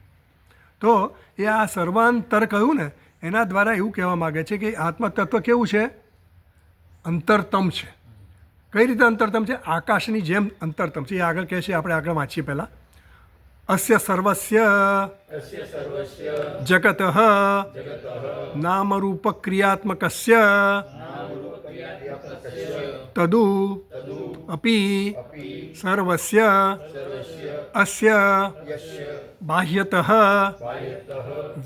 તો એ આ સર્વાંતર કહ્યું ને એના દ્વારા એવું કહેવા માગે છે કે આત્મ તત્વ કેવું છે? અંતરતમ છે. કઈ રીતે અંતરતમ છે? આકાશની જેમ અંતરતમ છે. એ આગળ કહે છે, આપણે આગળ વાંચીએ પહેલાં. અસ્ય સર્વસ્ય જગત નામરૂપ ક્રિયાત્મકસ્ય તદુ અપી સર્વસ્ય અસ્ય બાહ્યતઃ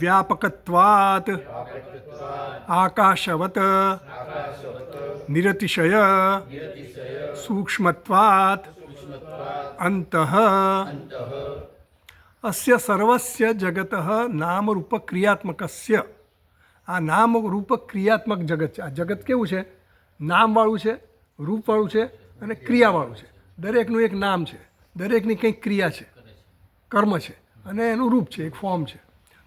વ્યાપકત્વાત આકાશવત નિરતિશય સૂક્ષ્મત્વાત અંતઃ અસ્ય સર્વસ્ય જગત નામરૂપ ક્રિયાત્મકસ્ય. આ નામરૂપ ક્રિયાત્મક જગત છે. આ જગત કેવું છે? નામવાળું છે, રૂપવાળું છે અને ક્રિયાવાળું છે. દરેકનું એક નામ છે, દરેકની કંઈક ક્રિયા છે, કર્મ છે અને એનું રૂપ છે, એક ફોર્મ છે.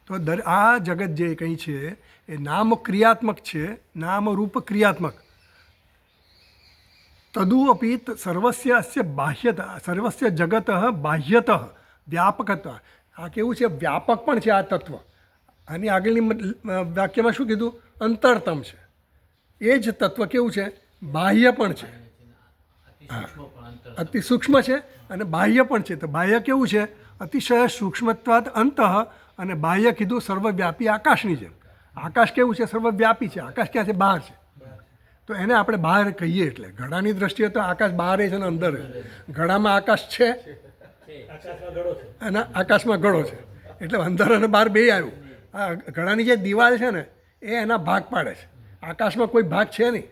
તો આ જગત જે કંઈ છે એ નામ ક્રિયાત્મક છે, નામ રૂપ ક્રિયાત્મક. તદુ અપી સર્વસ્ય અસ્ય બાહ્યત, સર્વસ્ય જગત બાહ્યત વ્યાપકત્વ. આ કેવું છે? વ્યાપક પણ છે આ તત્વ. આની આગળની વાક્યમાં શું કીધું? અંતરતમ છે. એ જ તત્વ કેવું છે? બાહ્ય પણ છે, અતિ સૂક્ષ્મ છે અને બાહ્ય પણ છે. તો બાહ્ય કેવું છે? અતિશય સૂક્ષ્મત્વાદ અંતઃ. અને બાહ્ય કીધું સર્વવ્યાપી આકાશની જેમ. આકાશ કેવું છે? સર્વવ્યાપી છે. આકાશ ક્યાં છે? બહાર છે. તો એને આપણે બહાર કહીએ એટલે ઘડાની દ્રષ્ટિએ તો આકાશ બહાર છે ને અંદર. ઘડામાં આકાશ છે અને આકાશમાં ગળો છે, એટલે અંદર અને બહાર બે આવ્યું. આ ઘડાની જે દિવાલ છે ને એ એના ભાગ પાડે છે. આકાશમાં કોઈ ભાગ છે નહીં,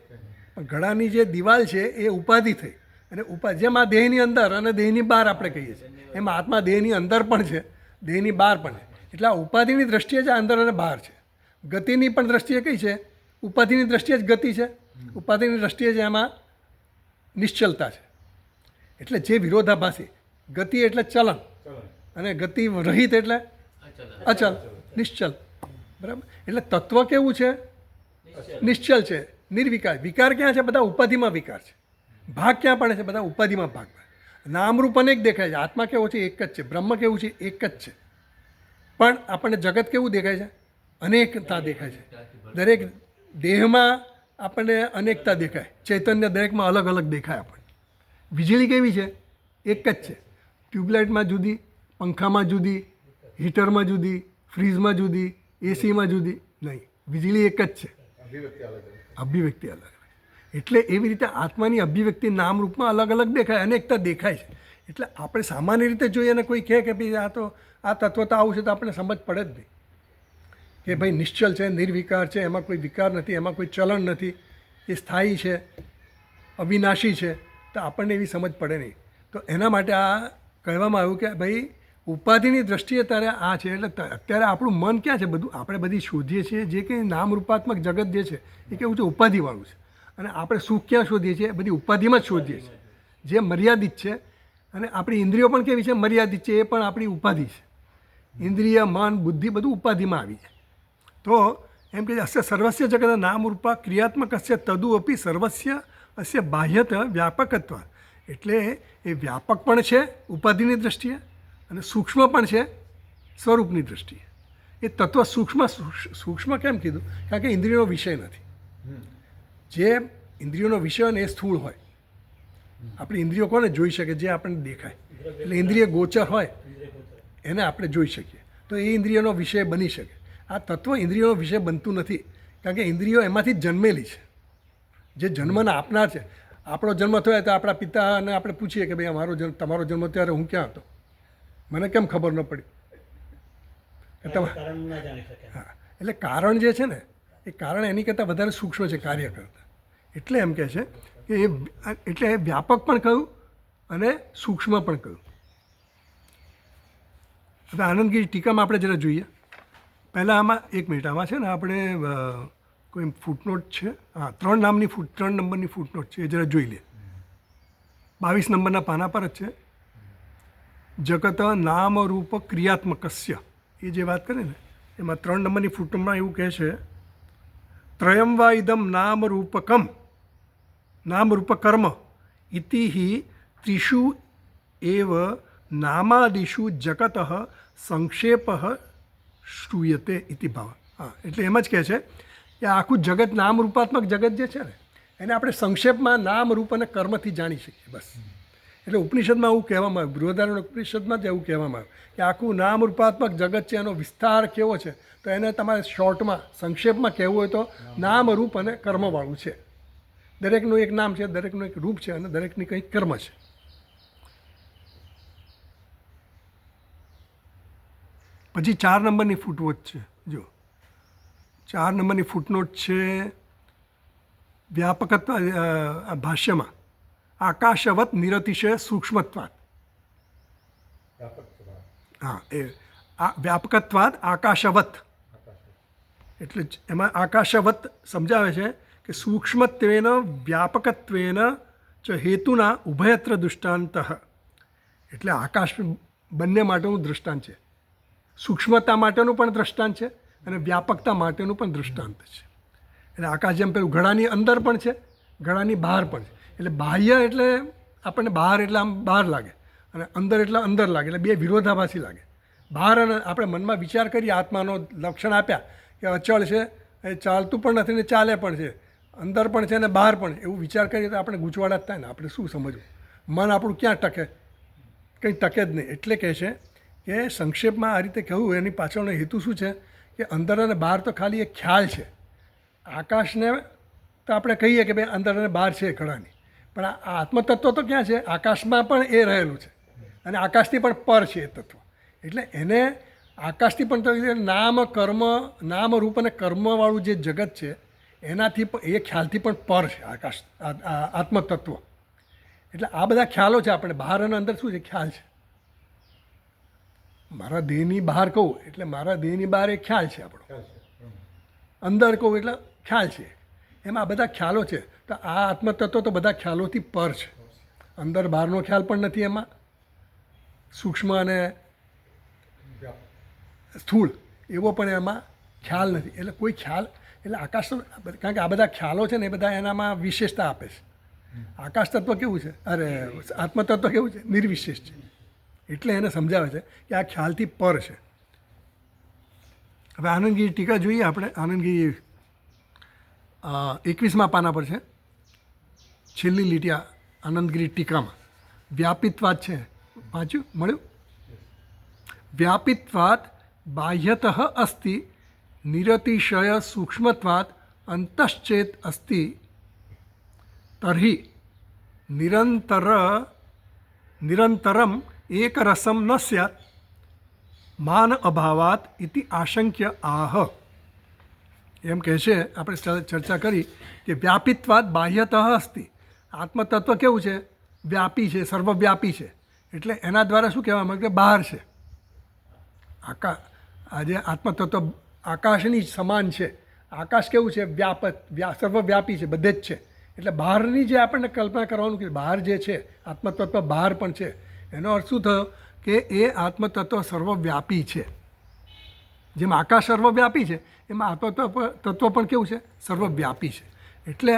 પણ ઘડાની જે દિવાલ છે એ ઉપાધિ થઈ. અને જેમ આ દેહની અંદર અને દેહની બહાર આપણે કહીએ છીએ, એમ આત્મા દેહની અંદર પણ છે, દેહની બહાર પણ છે. એટલે આ ઉપાધિની દ્રષ્ટિએ જ અંદર અને બહાર છે. ગતિની પણ દ્રષ્ટિએ કઈ છે? ઉપાધિની દ્રષ્ટિએ જ ગતિ છે, ઉપાધિની દ્રષ્ટિએ જ એમાં નિશ્ચલતા છે. એટલે જે વિરોધાભાસી, ગતિ એટલે ચલન અને ગતિ રહિત એટલે અચલ, નિશ્ચલ. બરાબર? એટલે તત્વ કેવું છે? નિશ્ચલ છે, નિર્વિકાર. વિકાર ક્યાં છે? બધા ઉપાધિમાં વિકાર છે. ભાગ ક્યાં પડે છે? બધા ઉપાધિમાં ભાગ પડે. નામરૂપ અનેક દેખાય છે. આત્મા કેવો છે? એક જ છે. બ્રહ્મ કેવું છે? એક જ છે. પણ આપણને જગત કેવું દેખાય છે? અનેકતા દેખાય છે. દરેક દેહમાં આપણને અનેકતા દેખાય, ચૈતન્ય દરેકમાં અલગ અલગ દેખાય આપણને. વીજળી કેવી છે? એક જ છે. ટ્યુબલાઇટમાં જુદી, પંખામાં જુદી, હીટરમાં જુદી, ફ્રીજમાં જુદી, એસીમાં જુદી નહીં. વીજળી એક જ છે, અભિવ્યક્તિ અલગ. એટલે એવી રીતે આત્માની અભિવ્યક્તિ નામરૂપમાં અલગ અલગ દેખાય, અનેકતા દેખાય છે. એટલે આપણે સામાન્ય રીતે જોઈએ અને કોઈ કહે કે ભાઈ આ તો આ તત્વ તો આવું છે, તો આપણે સમજ પડે જ નહીં કે ભાઈ નિશ્ચલ છે, નિર્વિકાર છે, એમાં કોઈ વિકાર નથી, એમાં કોઈ ચલણ નથી, એ સ્થાયી છે, અવિનાશી છે. તો આપણને એવી સમજ પડે નહીં. તો એના માટે આ કહેવામાં આવ્યું કે ભાઈ ઉપાધિની દ્રષ્ટિએ તારે આ છે. એટલે અત્યારે આપણું મન ક્યાં છે? બધું આપણે બધી શોધીએ છીએ. જે કંઈ નામરૂપાત્મક જગત જે છે એ કેવું છે? ઉપાધિવાળું છે. અને આપણે સુખ ક્યાં શોધીએ છીએ? બધી ઉપાધિમાં જ શોધીએ છીએ, જે મર્યાદિત છે. અને આપણી ઇન્દ્રિયો પણ કેવી છે? મર્યાદિત છે. એ પણ આપણી ઉપાધિ છે. ઇન્દ્રિય, મન, બુદ્ધિ બધું ઉપાધિમાં આવી જાય. તો એમ કે અસ્ય સર્વસ્ય જગત નામરૂપા ક્રિયાત્મક અસ્ય તદુ અપી સર્વસ્ય અસ્ય બાહ્યત વ્યાપકત્વ. એટલે એ વ્યાપક પણ છે ઉપાધિની દ્રષ્ટિએ અને સૂક્ષ્મ પણ છે સ્વરૂપની દ્રષ્ટિએ. એ તત્વ સૂક્ષ્મ કેમ કીધું? કારણ કે ઇન્દ્રિયોનો વિષય નથી. જે ઇન્દ્રિયોનો વિષય ને એ સ્થૂળ હોય. આપણી ઇન્દ્રિયો કોને જોઈ શકે? જે આપણને દેખાય. એટલે ઇન્દ્રિય ગોચર હોય એને આપણે જોઈ શકીએ, તો એ ઇન્દ્રિયોનો વિષય બની શકે. આ તત્વ ઇન્દ્રિયો વિશે બનતું નથી, કારણ કે ઇન્દ્રિયો એમાંથી જ જન્મેલી છે. જે જન્મને આપનાર છે. આપણો જન્મ થયો તો આપણા પિતાને આપણે પૂછીએ કે ભાઈ અમારો જન્મ, તમારો જન્મ ત્યારે હું ક્યાં હતો, મને કેમ ખબર ન પડી? હા, એટલે કારણ જે છે ને એ કારણ એની કરતાં વધારે સૂક્ષ્મ છે કાર્ય કરતાં. એટલે એમ કહે છે કે એ એટલે વ્યાપક પણ કહ્યું અને સૂક્ષ્મ પણ કહ્યું. હવે આનંદગીરી ટીકામાં આપણે જરા જોઈએ. પહેલાં આમાં એક મિનિટ, આમાં છે ને આપણે કોઈ ફૂટનોટ છે, હા 3 નંબરની ફૂટનોટ છે, એ જરા જોઈ લે. 22 નંબરના પાના પર જ છે. જગત નામ રૂપ ક્રિયાત્મકસ્ય, એ જે વાત કરે ને એમાં 3 નંબરની ફૂટનોટમાં એવું કહે છે, ત્રયમ વા ઇદમ નામ રૂપ કર્મ ઇતિ હિ ત્રિષુ એવ નામાદિષુ જગત સંક્ષેપ શ્રૂયતે ઇતિ ભાવ. હા, એટલે એમ જ કહે છે કે આખું જગત નામ રૂપાત્મક જગત જે છે ને એને આપણે સંક્ષેપમાં નામ રૂપ અને કર્મથી જાણી શકીએ બસ. એટલે ઉપનિષદમાં એવું કહેવામાં આવ્યું, બૃહદારણ્યક ઉપનિષદમાં જ એવું કહેવામાં આવ્યું કે આખું નામ રૂપાત્મક જગત છે, એનો વિસ્તાર કેવો છે, તો એને તમારે શોર્ટમાં સંક્ષેપમાં કહેવું હોય તો નામ રૂપ અને કર્મવાળું છે. દરેકનું એક નામ છે, દરેકનું એક રૂપ છે અને દરેકની કંઈક કર્મ છે. પછી 4 નંબરની ફૂટનોટ છે, જો 4 નંબરની ફૂટનોટ છે વ્યાપકત્વ ભાષ્યમાં આકાશવત નિરતિશય સૂક્ષ્મત્વાદ. હા, એ વ્યાપકત્વાદ આકાશવત, એટલે એમાં આકાશવત સમજાવે છે કે સૂક્ષ્મત્વેન વ્યાપકત્વેન ચ હેતુના ઉભયત્ર દૃષ્ટાંત. એટલે આકાશ બંને માટેનું દૃષ્ટાંત છે, સૂક્ષ્મતા માટેનું પણ દૃષ્ટાંત છે અને વ્યાપકતા માટેનું પણ દૃષ્ટાંત છે. એટલે આકાશ જેમ પેલું ઘડાની અંદર પણ છે, ઘડાની બહાર પણ છે. એટલે બાહ્ય એટલે આપણને બહાર એટલે આમ બહાર લાગે અને અંદર એટલે અંદર લાગે, એટલે બે વિરોધાભાસી લાગે. બહાર અને આપણે મનમાં વિચાર કરીએ, આત્માનો લક્ષણ આપ્યા કે અચળ છે, એ ચાલતું પણ નથી ને ચાલે પણ છે, અંદર પણ છે અને બહાર પણ, એવું વિચાર કરીએ તો આપણે ગૂંચવાડા જ થાય ને. આપણે શું સમજવું? મન આપણું ક્યાં ટકે? કંઈ ટકે જ નહીં. એટલે કહે છે કે સંક્ષેપમાં આ રીતે કહ્યું, એની પાછળનો હેતુ શું છે કે અંદર અને બહાર તો ખાલી એક ખ્યાલ છે. આકાશને તો આપણે કહીએ કે ભાઈ અંદર અને બહાર છે ઘડાની, પણ આ આત્મતત્વ તો ક્યાં છે? આકાશમાં પણ એ રહેલું છે અને આકાશથી પણ પર છે એ તત્વ. એટલે એને આકાશથી પણ તો નામ કર્મ, નામ રૂપ અને કર્મવાળું જે જગત છે એનાથી એ ખ્યાલથી પણ પર છે આકાશ, આત્મતત્વ. એટલે આ બધા ખ્યાલો છે. આપણે બહાર અને અંદર શું છે? ખ્યાલ છે. મારા દેહની બહાર કહું એટલે મારા દેહની બહાર એક ખ્યાલ છે આપણો, અંદર કહું એટલે ખ્યાલ છે. એમાં આ બધા ખ્યાલો છે. તો આ આત્મતત્વ તો બધા ખ્યાલોથી પર છે. અંદર બહારનો ખ્યાલ પણ નથી એમાં, સૂક્ષ્મ અને સ્થૂળ એવો પણ એમાં ખ્યાલ નથી. એટલે કોઈ ખ્યાલ, એટલે આકાશ, કારણ કે આ બધા ખ્યાલો છે ને એ બધા એનામાં વિશેષતા આપે છે. આકાશ તત્વ કેવું છે, અરે આત્મતત્વ કેવું છે? નિર્વિશેષ છે. એટલે એને સમજાવે છે કે આ ખ્યાલથી પર છે. હવે આનંદગીરી ટીકા જોઈએ આપણે. આનંદગીરી 21મા પાના પર છે, છેલ્લી લીટી આનંદગીરી ટીકામાં વ્યાપિત્વાદ છે. વાંચ્યું? મળ્યું? વ્યાપિત્વાદ બાહ્યતઃ અસ્તિ નિરતિશય સૂક્ષ્મત્વાદ અંતશ્ચેત અસ્તિ તર્હિ નિરંતરમ એકરસમ ન સ્યાત માન અભાવાત ઇતિ આશંક્ય આહ. એમ કહે છે, આપણે ચર્ચા કરી કે વ્યાપિત્વાદ બાહ્યતઃ અસ્તિ. આત્મતત્વ કેવું છે? વ્યાપી છે, સર્વવ્યાપી છે. એટલે એના દ્વારા શું કહેવામાં કે બહાર છે. આજે આત્મતત્વ આકાશની સમાન છે. આકાશ કેવું છે? સર્વવ્યાપી છે, બધે જ છે. એટલે બહારની જે આપણને કલ્પના કરવાનું કે બહાર જે છે આત્મતત્વ બહાર પણ છે, એનો અર્થ શું થયો કે એ આત્મતત્વ સર્વવ્યાપી છે. જેમ આકાશ સર્વવ્યાપી છે એમાં આત્મતત્વ પણ કેવું છે? સર્વવ્યાપી છે. એટલે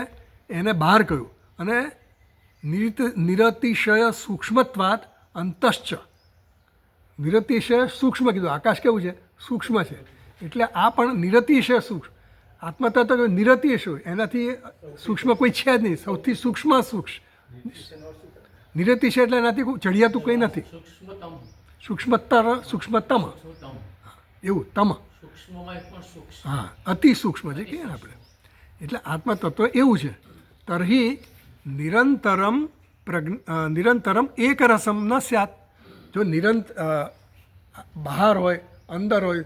એને બહાર કહ્યું. અને નિરતિશય સૂક્ષ્મત્વાદ અંતશ્ચ, નિરતિશય સૂક્ષ્મ કીધું. આકાશ કેવું છે? સૂક્ષ્મ છે. એટલે આ પણ નિરતિશય સૂક્ષ્મ. આત્મતત્વ નિરતિશય, એનાથી સૂક્ષ્મ કોઈ છે જ નહીં. સૌથી સૂક્ષ્મ નિરતિશય એટલે એનાથી ચડિયાતું કંઈ નથી. સૂક્ષ્મતમ એવું તમ, સૂક્ષ્મમાં પણ સૂક્ષ્મ. હા અતિ સૂક્ષ્મ છે કહીએ ને આપણે. એટલે આત્મતત્વ એવું છે. તર્હિ નિરંતરમ એક રસમ ન સ્યાત. જો બહાર હોય, અંદર હોય,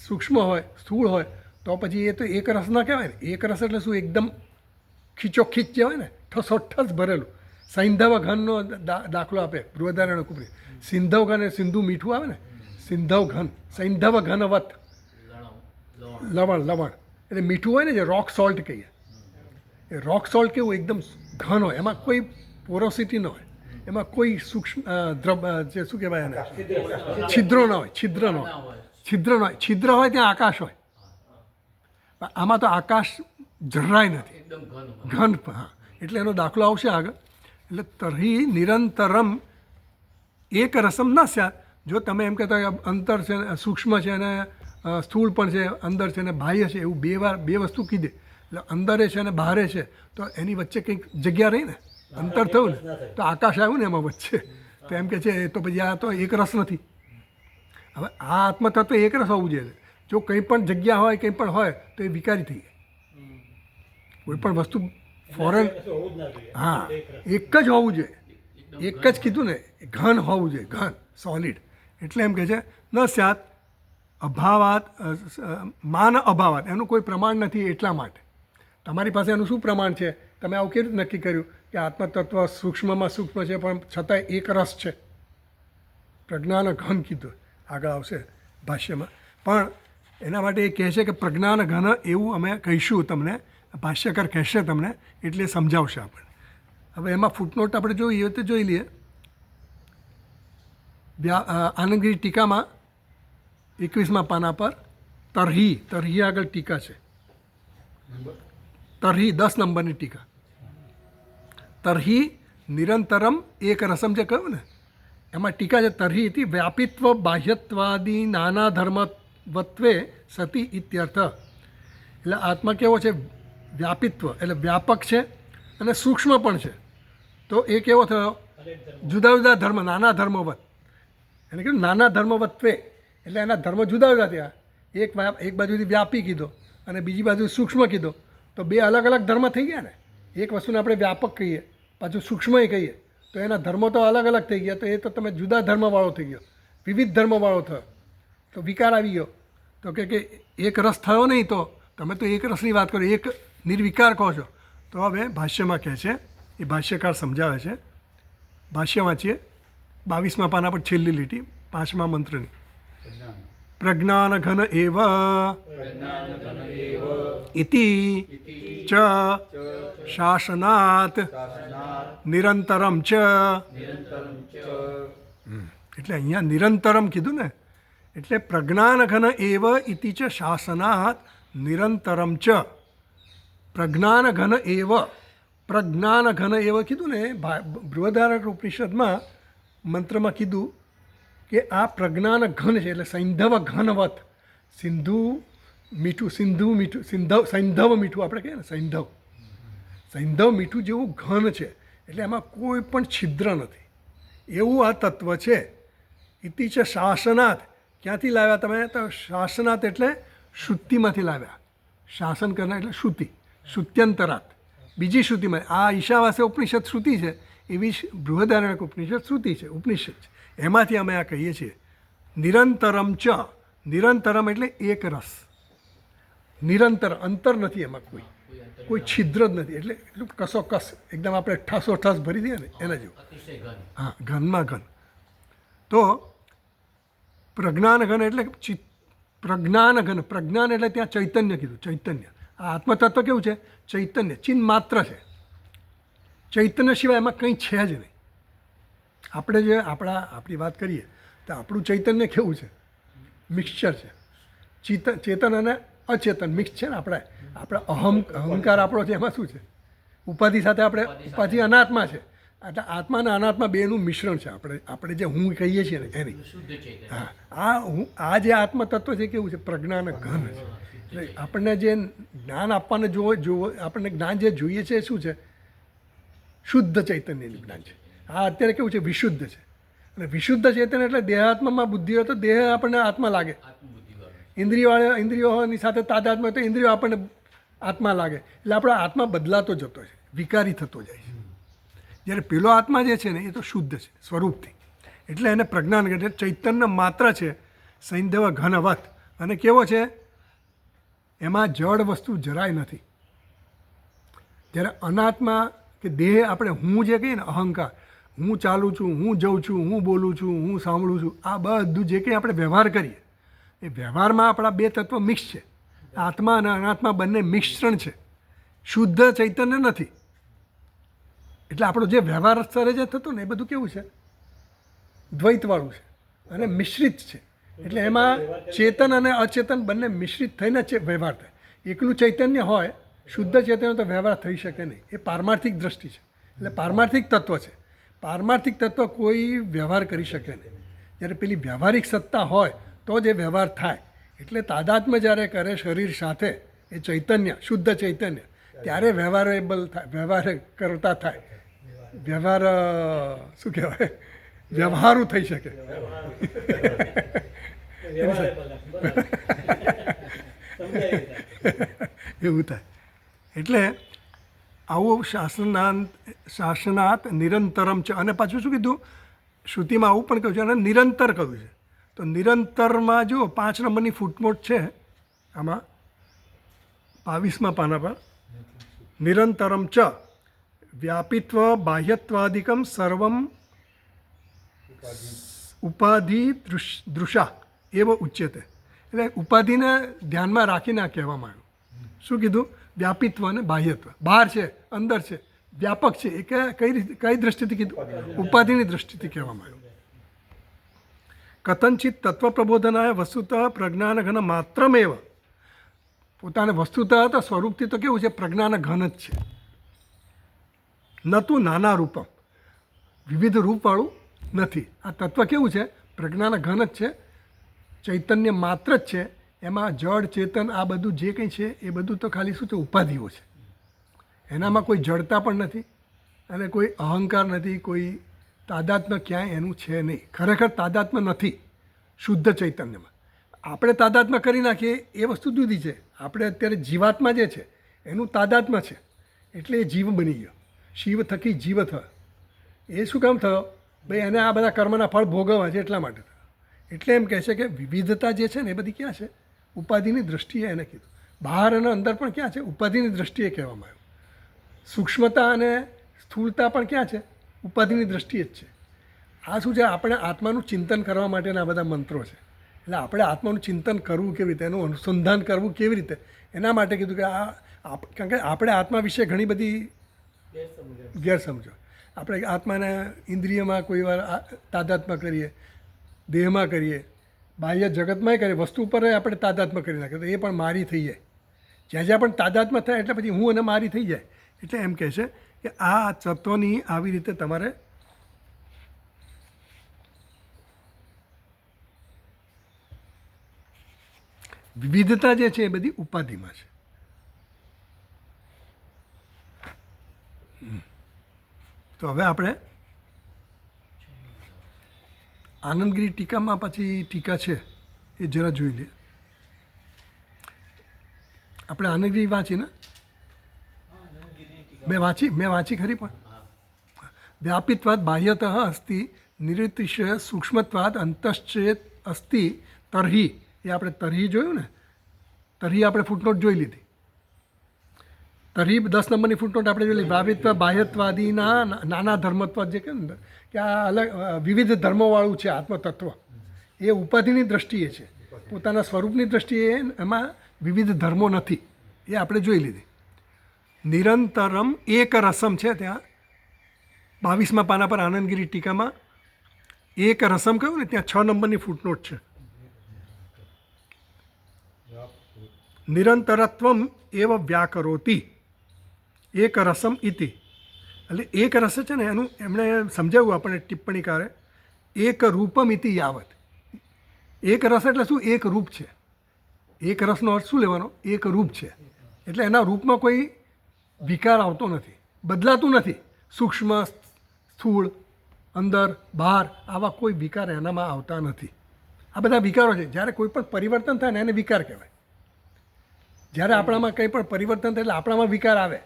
સૂક્ષ્મ હોય, સ્થૂળ હોય, તો પછી એ તો એક રસ ન કહેવાય ને. એક રસ એટલે શું? એકદમ ખીચોખીચ જે હોય ને, ઠસોઠસ ભરેલું. સૈંધવ ઘનનો દાખલો આપે બૃહદારણ્યક ઉપનિષદ. સિંધવ ઘન એ સિંધુ મીઠું આવે ને, સિંધવ ઘન, સૈંધવ ઘનવત, લવણ એટલે મીઠું હોય ને, જે રોક સોલ્ટ કહીએ. એ રોક સોલ્ટ કેવું એકદમ ઘન હોય, એમાં કોઈ પોરોસિટી ન હોય, એમાં કોઈ સૂક્ષ્મ જે શું કહેવાય એને, છિદ્રો ન હોય, છિદ્ર ન હોય. છિદ્ર હોય ત્યાં આકાશ હોય. આમાં તો આકાશ જરાય નથી, એકદમ ઘન હોય. ઘન. હા, એટલે એનો દાખલો આવશે આગળ. એટલે તર્હિ નિરંતરમ એક રસમ ન સ્યાત. જો તમે એમ કહેતા હોય અંતર છે, સૂક્ષ્મ છે અને સ્થૂળ પણ છે, અંદર છે અને બાહ્ય છે, એવું બે વસ્તુ કીધી. એટલે અંદરે છે અને બહારે છે, તો એની વચ્ચે કંઈક જગ્યા રહી ને, અંતર થયું ને, તો આકાશ આવ્યું ને એમાં વચ્ચે. તો એમ કે છે તો પછી આ તો એક રસ નથી. હવે આ આત્મતત્વ એક રસ હોવું જોઈએ. જો કંઈ પણ જગ્યા હોય, કંઈ પણ હોય, તો એ વિકારી થઈ જાય. કોઈ પણ વસ્તુ ફોરેન, હા એક જ હોવું જોઈએ. એક જ કીધું ને, ઘન હોવું જોઈએ, ઘન સોલિડ. એટલે એમ કે છે ન સ્યાત અભાવાત, માન અભાવાત, એનું કોઈ પ્રમાણ નથી. એટલા માટે તમારી પાસે એનું શું પ્રમાણ છે? તમે આવું કેવી રીતે નક્કી કર્યું કે આત્મતત્વ સૂક્ષ્મમાં સૂક્ષ્મ છે પણ છતાંય એક રસ છે? પ્રજ્ઞાન ઘન કીધું, આગળ આવશે ભાષ્યમાં. પણ એના માટે એ કહે છે કે પ્રજ્ઞાન ઘન એવું અમે કહીશું તમને, ભાષ્યકાર કહેશે તમને, એટલે સમજાવશે આપણને. હવે એમાં ફૂટનોટ આપણે જોઈએ તો જોઈ લઈએ. આનંદગીરી ટીકામાં 21મા પાના પર તર્હિ આગળ ટીકા છે. તર્હિ 10 નંબરની ટીકા. તર્હિ નિરંતરમ એક રસમ જે કહ્યું ને, એમાં ટીકા છે તર્હિ ઇતિ વ્યાપિત્વ બાહ્યત્વાદી નાના ધર્મવત્વે સતી ઇત્યર્થ. એટલે આત્મા કેવો છે? વ્યાપિત્વ એટલે વ્યાપક છે અને સૂક્ષ્મ પણ છે. તો એ કેવો થયો? જુદા જુદા ધર્મ, નાના ધર્મવત. એને કીધું નાના ધર્મવત્વે, એટલે એના ધર્મ જુદા જુદા થયા. એક બાજુથી વ્યાપી કીધો અને બીજી બાજુ સૂક્ષ્મ કીધો, તો બે અલગ અલગ ધર્મ થઈ ગયા ને. એક વસ્તુને આપણે વ્યાપક કહીએ, પાછું સૂક્ષ્મય કહીએ, તો એના ધર્મો તો અલગ અલગ થઈ ગયા. તો એ તો તમે જુદા ધર્મવાળો થઈ ગયો, વિવિધ ધર્મવાળો થયો, તો વિકાર આવી ગયો. તો કે એક રસ થયો નહીં, તો તમે તો એક રસની વાત કરો, એક નિર્વિકાર કહો છો. તો હવે ભાષ્યમાં કહે છે, એ ભાષ્યકાર સમજાવે છે. ભાષ્ય વાંચીએ 22મા પાના પર છેલ્લી લીટી, 5મા મંત્રની. પ્રજ્ઞાન ઘન એવ ઇતિ ચ શાસનાત નિરંતરમ ચ. એટલે અહીંયા નિરંતરમ કીધું ને, એટલે પ્રજ્ઞાન ઘન એવ ઇતિ ચ શાસનાત નિરંતરમ ચ. પ્રજ્ઞાન ઘન એવ, પ્રજ્ઞાન ઘન એવ કીધું ને, બૃહદારણ્યક ઉપનિષદમાં મંત્રમાં કીધું કે આ પ્રજ્ઞાન ઘન છે. એટલે સૈંધવ ઘનવત, સૈંધવ મીઠું આપણે કહીએ ને, સૈંધવ મીઠું જેવું ઘન છે. એટલે એમાં કોઈ પણ છિદ્ર નથી, એવું આ તત્વ છે. ઇતિ છે શાસનાત. ક્યાંથી લાવ્યા તમે? તો શાસનાત એટલે શ્રુતિમાંથી લાવ્યા. શાસન કરનાર એટલે શ્રુતિ, શ્રુત્યંતરાત, બીજી શ્રુતિમાં. આ ઈશાવાસ્ય ઉપનિષદ શ્રુતિ છે, એવી બૃહદારણ્યક ઉપનિષદ શ્રુતિ છે, ઉપનિષદ છે. એમાંથી અમે આ કહીએ છીએ. નિરંતરમ ચ, નિરંતરમ એટલે એક રસ, નિરંતર, અંતર નથી એમાં, કોઈ છિદ્ર જ નથી. એટલે એટલું કસ એકદમ આપણે ઠસ ભરી દઈએ ને એના જેવું. અતિશય ઘન. હા, ઘનમાં ઘન. તો પ્રજ્ઞાન ઘન એટલે પ્રજ્ઞાન ઘન, પ્રજ્ઞાન એટલે ત્યાં ચૈતન્ય કીધું, ચૈતન્ય. આ આત્મતત્વ કેવું છે? ચૈતન્ય, ચિન્હ માત્ર છે. ચૈતન્ય સિવાય એમાં કંઈ છે જ નહીં. આપણે જે આપણી વાત કરીએ તો આપણું ચૈતન્ય કેવું છે? મિક્સચર છે. ચેતન અને અચેતન મિક્સ છે ને. આપણે અહંકાર આપણો છે, એમાં શું છે? ઉપાધિ સાથે આપણે, ઉપાધિ અનાત્મા છે. એટલે આત્મા અને અનાત્મા બેનું મિશ્રણ છે. આપણે જે હું કહીએ છીએ ને એની. શુદ્ધ ચૈતન્ય. હા, આ જે આત્મતત્વ છે કેવું છે? પ્રજ્ઞાન ઘન છે. એટલે આપણને જે જ્ઞાન આપવાને આપણને જ્ઞાન જે જોઈએ છે એ શું છે? શુદ્ધ ચૈતન્યનું જ્ઞાન છે. આ અત્યારે કેવું છે? વિશુદ્ધ છે. અને વિશુદ્ધ ચેતન એટલે દેહાત્મામાં બુદ્ધિ હોય તો દેહ આપણને આત્મા લાગે. આત્મબુદ્ધિ ઇન્દ્રિયોની સાથે તાદાત્મ્ય તો ઇન્દ્રિયો આપણને આત્મા લાગે, એટલે આપણો આત્મા બદલાતો જતો છે, વિકારી થતો જાય છે. જ્યારે પેલો આત્મા જે છે ને એ તો શુદ્ધ છે સ્વરૂપથી, એટલે એને પ્રજ્ઞાન કહે છે. ચૈતન્ય માત્ર છે સૈંધવ ઘનવત, અને કેવો છે એમાં જડ વસ્તુ જરાય નથી. જ્યારે અનાત્મા કે દેહ આપણે હું જે કહીએ ને અહંકાર, હું ચાલું છું, હું જઉં છું, હું બોલું છું, હું સાંભળું છું, આ બધું જે કંઈ આપણે વ્યવહાર કરીએ એ વ્યવહારમાં આપણા બે તત્વ મિક્સ છે. આત્મા અને અનાત્મા બંને મિશ્રણ છે, શુદ્ધ ચૈતન્ય નથી. એટલે આપણો જે વ્યવહાર સ્તરે જે થતું ને એ બધું કેવું છે, દ્વૈતવાળું છે અને મિશ્રિત છે. એટલે એમાં ચેતન અને અચેતન બંને મિશ્રિત થઈને વ્યવહાર થાય. એકલું ચૈતન્ય હોય શુદ્ધ ચૈતન્ય તો વ્યવહાર થઈ શકે નહીં. એ પારમાર્થિક દ્રષ્ટિ છે, એટલે પારમાર્થિક તત્વ છે. પારમાર્થિક તત્વ કોઈ વ્યવહાર કરી શકે નહીં. જ્યારે પેલી વ્યવહારિક સત્તા હોય તો જ એ વ્યવહાર થાય. એટલે તાદાત્મ્ય જ્યારે કરે શરીર સાથે એ ચૈતન્ય, શુદ્ધ ચૈતન્ય, ત્યારે વ્યવહારેબલ થાય, વ્યવહાર કરતા થાય, વ્યવહાર શું કહેવાય, વ્યવહારું થઈ શકે. એવું થાય. એટલે આવું શાસનાત નિરંતરમ છે. અને પાછું શું કીધું, શ્રુતિમાં આવું પણ કહ્યું છે અને નિરંતર કહ્યું છે. તો નિરંતરમાં જો 5 નંબરની ફૂટનોટ છે આમાં 22મા પાના પર, નિરંતરમ ચ વ્યાપિત્વ બાહ્યત્વાદિકમ સર્વમ ઉપાધિ દૃશા એવ ઉચ્યતે. એટલે ઉપાધિને ધ્યાનમાં રાખીને આ કહેવામાં આવ્યું. શું કીધું, વ્યાપિત્વ અને બાહ્યત્વ, બહાર છે અંદર છે, વ્યાપક છે. એ કઈ દ્રષ્ટિથી કીધું, ઉપાધિની દ્રષ્ટિથી કહેવામાં આવ્યું. કથનચિત તત્વ પ્રબોધનાય વસ્તુતઃ પ્રજ્ઞાન ઘન માત્રમેવ. પોતાને વસ્તુતઃ તો સ્વરૂપથી તો કેવું છે, પ્રજ્ઞાન ઘન જ છે. ન તું નાના રૂપમ, વિવિધ રૂપવાળું નથી. આ તત્વ કેવું છે, પ્રજ્ઞાન ઘન જ છે, ચૈતન્ય માત્ર જ છે. એમાં જડ ચેતન આ બધું જે કંઈ છે એ બધું તો ખાલી શું છે, ઉપાધિઓ છે. એનામાં કોઈ જડતા પણ નથી અને કોઈ અહંકાર નથી, કોઈ તાદાત્મ્ય ક્યાંય એનું છે નહીં. ખરેખર તાદાત્મ્ય નથી શુદ્ધ ચૈતન્યમાં. આપણે તાદાત્મ્ય કરી નાખીએ એ વસ્તુ જુદી છે. આપણે અત્યારે જીવાત્મા જે છે એનું તાદાત્મ્ય છે, એટલે એ જીવ બની ગયો, શિવ થકી જીવ થયો. એ શું કામ થયો, ભાઈ એને આ બધા કર્મના ફળ ભોગવવા છે એટલા માટે થયો. એટલે એમ કહે છે કે વિવિધતા જે છે ને એ બધી ક્યાં છે, ઉપાધિની દ્રષ્ટિએ એને કીધું. બહાર અને અંદર પણ ક્યાં છે, ઉપાધિની દ્રષ્ટિએ કહેવામાં આવ્યું. સૂક્ષ્મતા અને સ્થૂળતા પણ ક્યાં છે, ઉપાધિની દ્રષ્ટિએ જ છે. આ શું છે, આપણે આત્માનું ચિંતન કરવા માટેના બધા મંત્રો છે. એટલે આપણે આત્માનું ચિંતન કરવું કેવી રીતે, એનું અનુસંધાન કરવું કેવી રીતે, એના માટે કીધું કે કારણ કે આપણે આત્મા વિશે ઘણી બધી ગેરસમજો. આપણે આત્માને ઇન્દ્રિયમાં કોઈ વાર તાદાત્મ્ય કરીએ, દેહમાં કરીએ, બાહ્ય જગતમાંય કરીએ, વસ્તુ ઉપર આપણે તાદાત્મ્ય કરી નાખીએ તો એ પણ મારી થઈ જાય. જ્યાં જ્યાં પણ તાદાત્મ્ય થાય એટલે પછી હું અને મારી થઈ જાય. એટલે એમ કહે છે કે આ તત્વની આવી રીતે તમારે વિવિધતા જે છે એ બધી ઉપાધિમાં છે. તો હવે આપણે આનંદગીરી ટીકામાં પછી ટીકા છે એ જરા જોઈ લઈએ. આપણે આનંદગીરી વાંચી ને, મેં વાંચી ખરી. પણ વ્યાપિત્વાદ બાહ્યતઃ અસ્તિ નિરતિશય સૂક્ષ્મત્વાદ અંતશ્ચેત અસ્તિ તર્હિ. એ આપણે તર્હિ જોયું ને, તર્હિ આપણે ફૂટનોટ જોઈ લીધી. તર્હિ 10 નંબરની ફૂટનોટ આપણે જોઈ લીધી. વ્યાપિત્વ બાહ્યત્વાદીના નાના ધર્મત્વાદ જે કહે ને કે આ અલગ વિવિધ ધર્મોવાળું છે આત્મતત્વ, એ ઉપાધિની દ્રષ્ટિએ છે. પોતાના સ્વરૂપની દ્રષ્ટિએ એમાં વિવિધ ધર્મો નથી, એ આપણે જોઈ લીધી. નિરંતરમ એક રસમ છે ત્યાં 22મા પાના પર આનંદગીરી ટીકામાં એક રસમ કહ્યું ને, ત્યાં 6 નંબરની ફૂટનોટ છે. નિરંતરત્વમ એવ વ્યાકરોતિ એક રસમ ઇતિ. એટલે એક રસ છે ને એનું એમણે સમજાવ્યું આપણને ટિપ્પણીકારે, એક રૂપમ ઇતિ યાવત. એક રસ એટલે શું, એક રૂપ છે. એક રસનો અર્થ શું લેવાનો, એક રૂપ છે. એટલે એના રૂપમાં કોઈ વિકાર આવતો નથી, બદલાતું નથી. સૂક્ષ્મ સ્થૂળ અંદર બહાર આવા કોઈ વિકાર એનામાં આવતા નથી. આ બધા વિકારો છે. જ્યારે કોઈ પણ પરિવર્તન થાય ને એને વિકાર કહેવાય. જ્યારે આપણામાં કંઈ પણ પરિવર્તન થાય એટલે આપણામાં વિકાર આવે.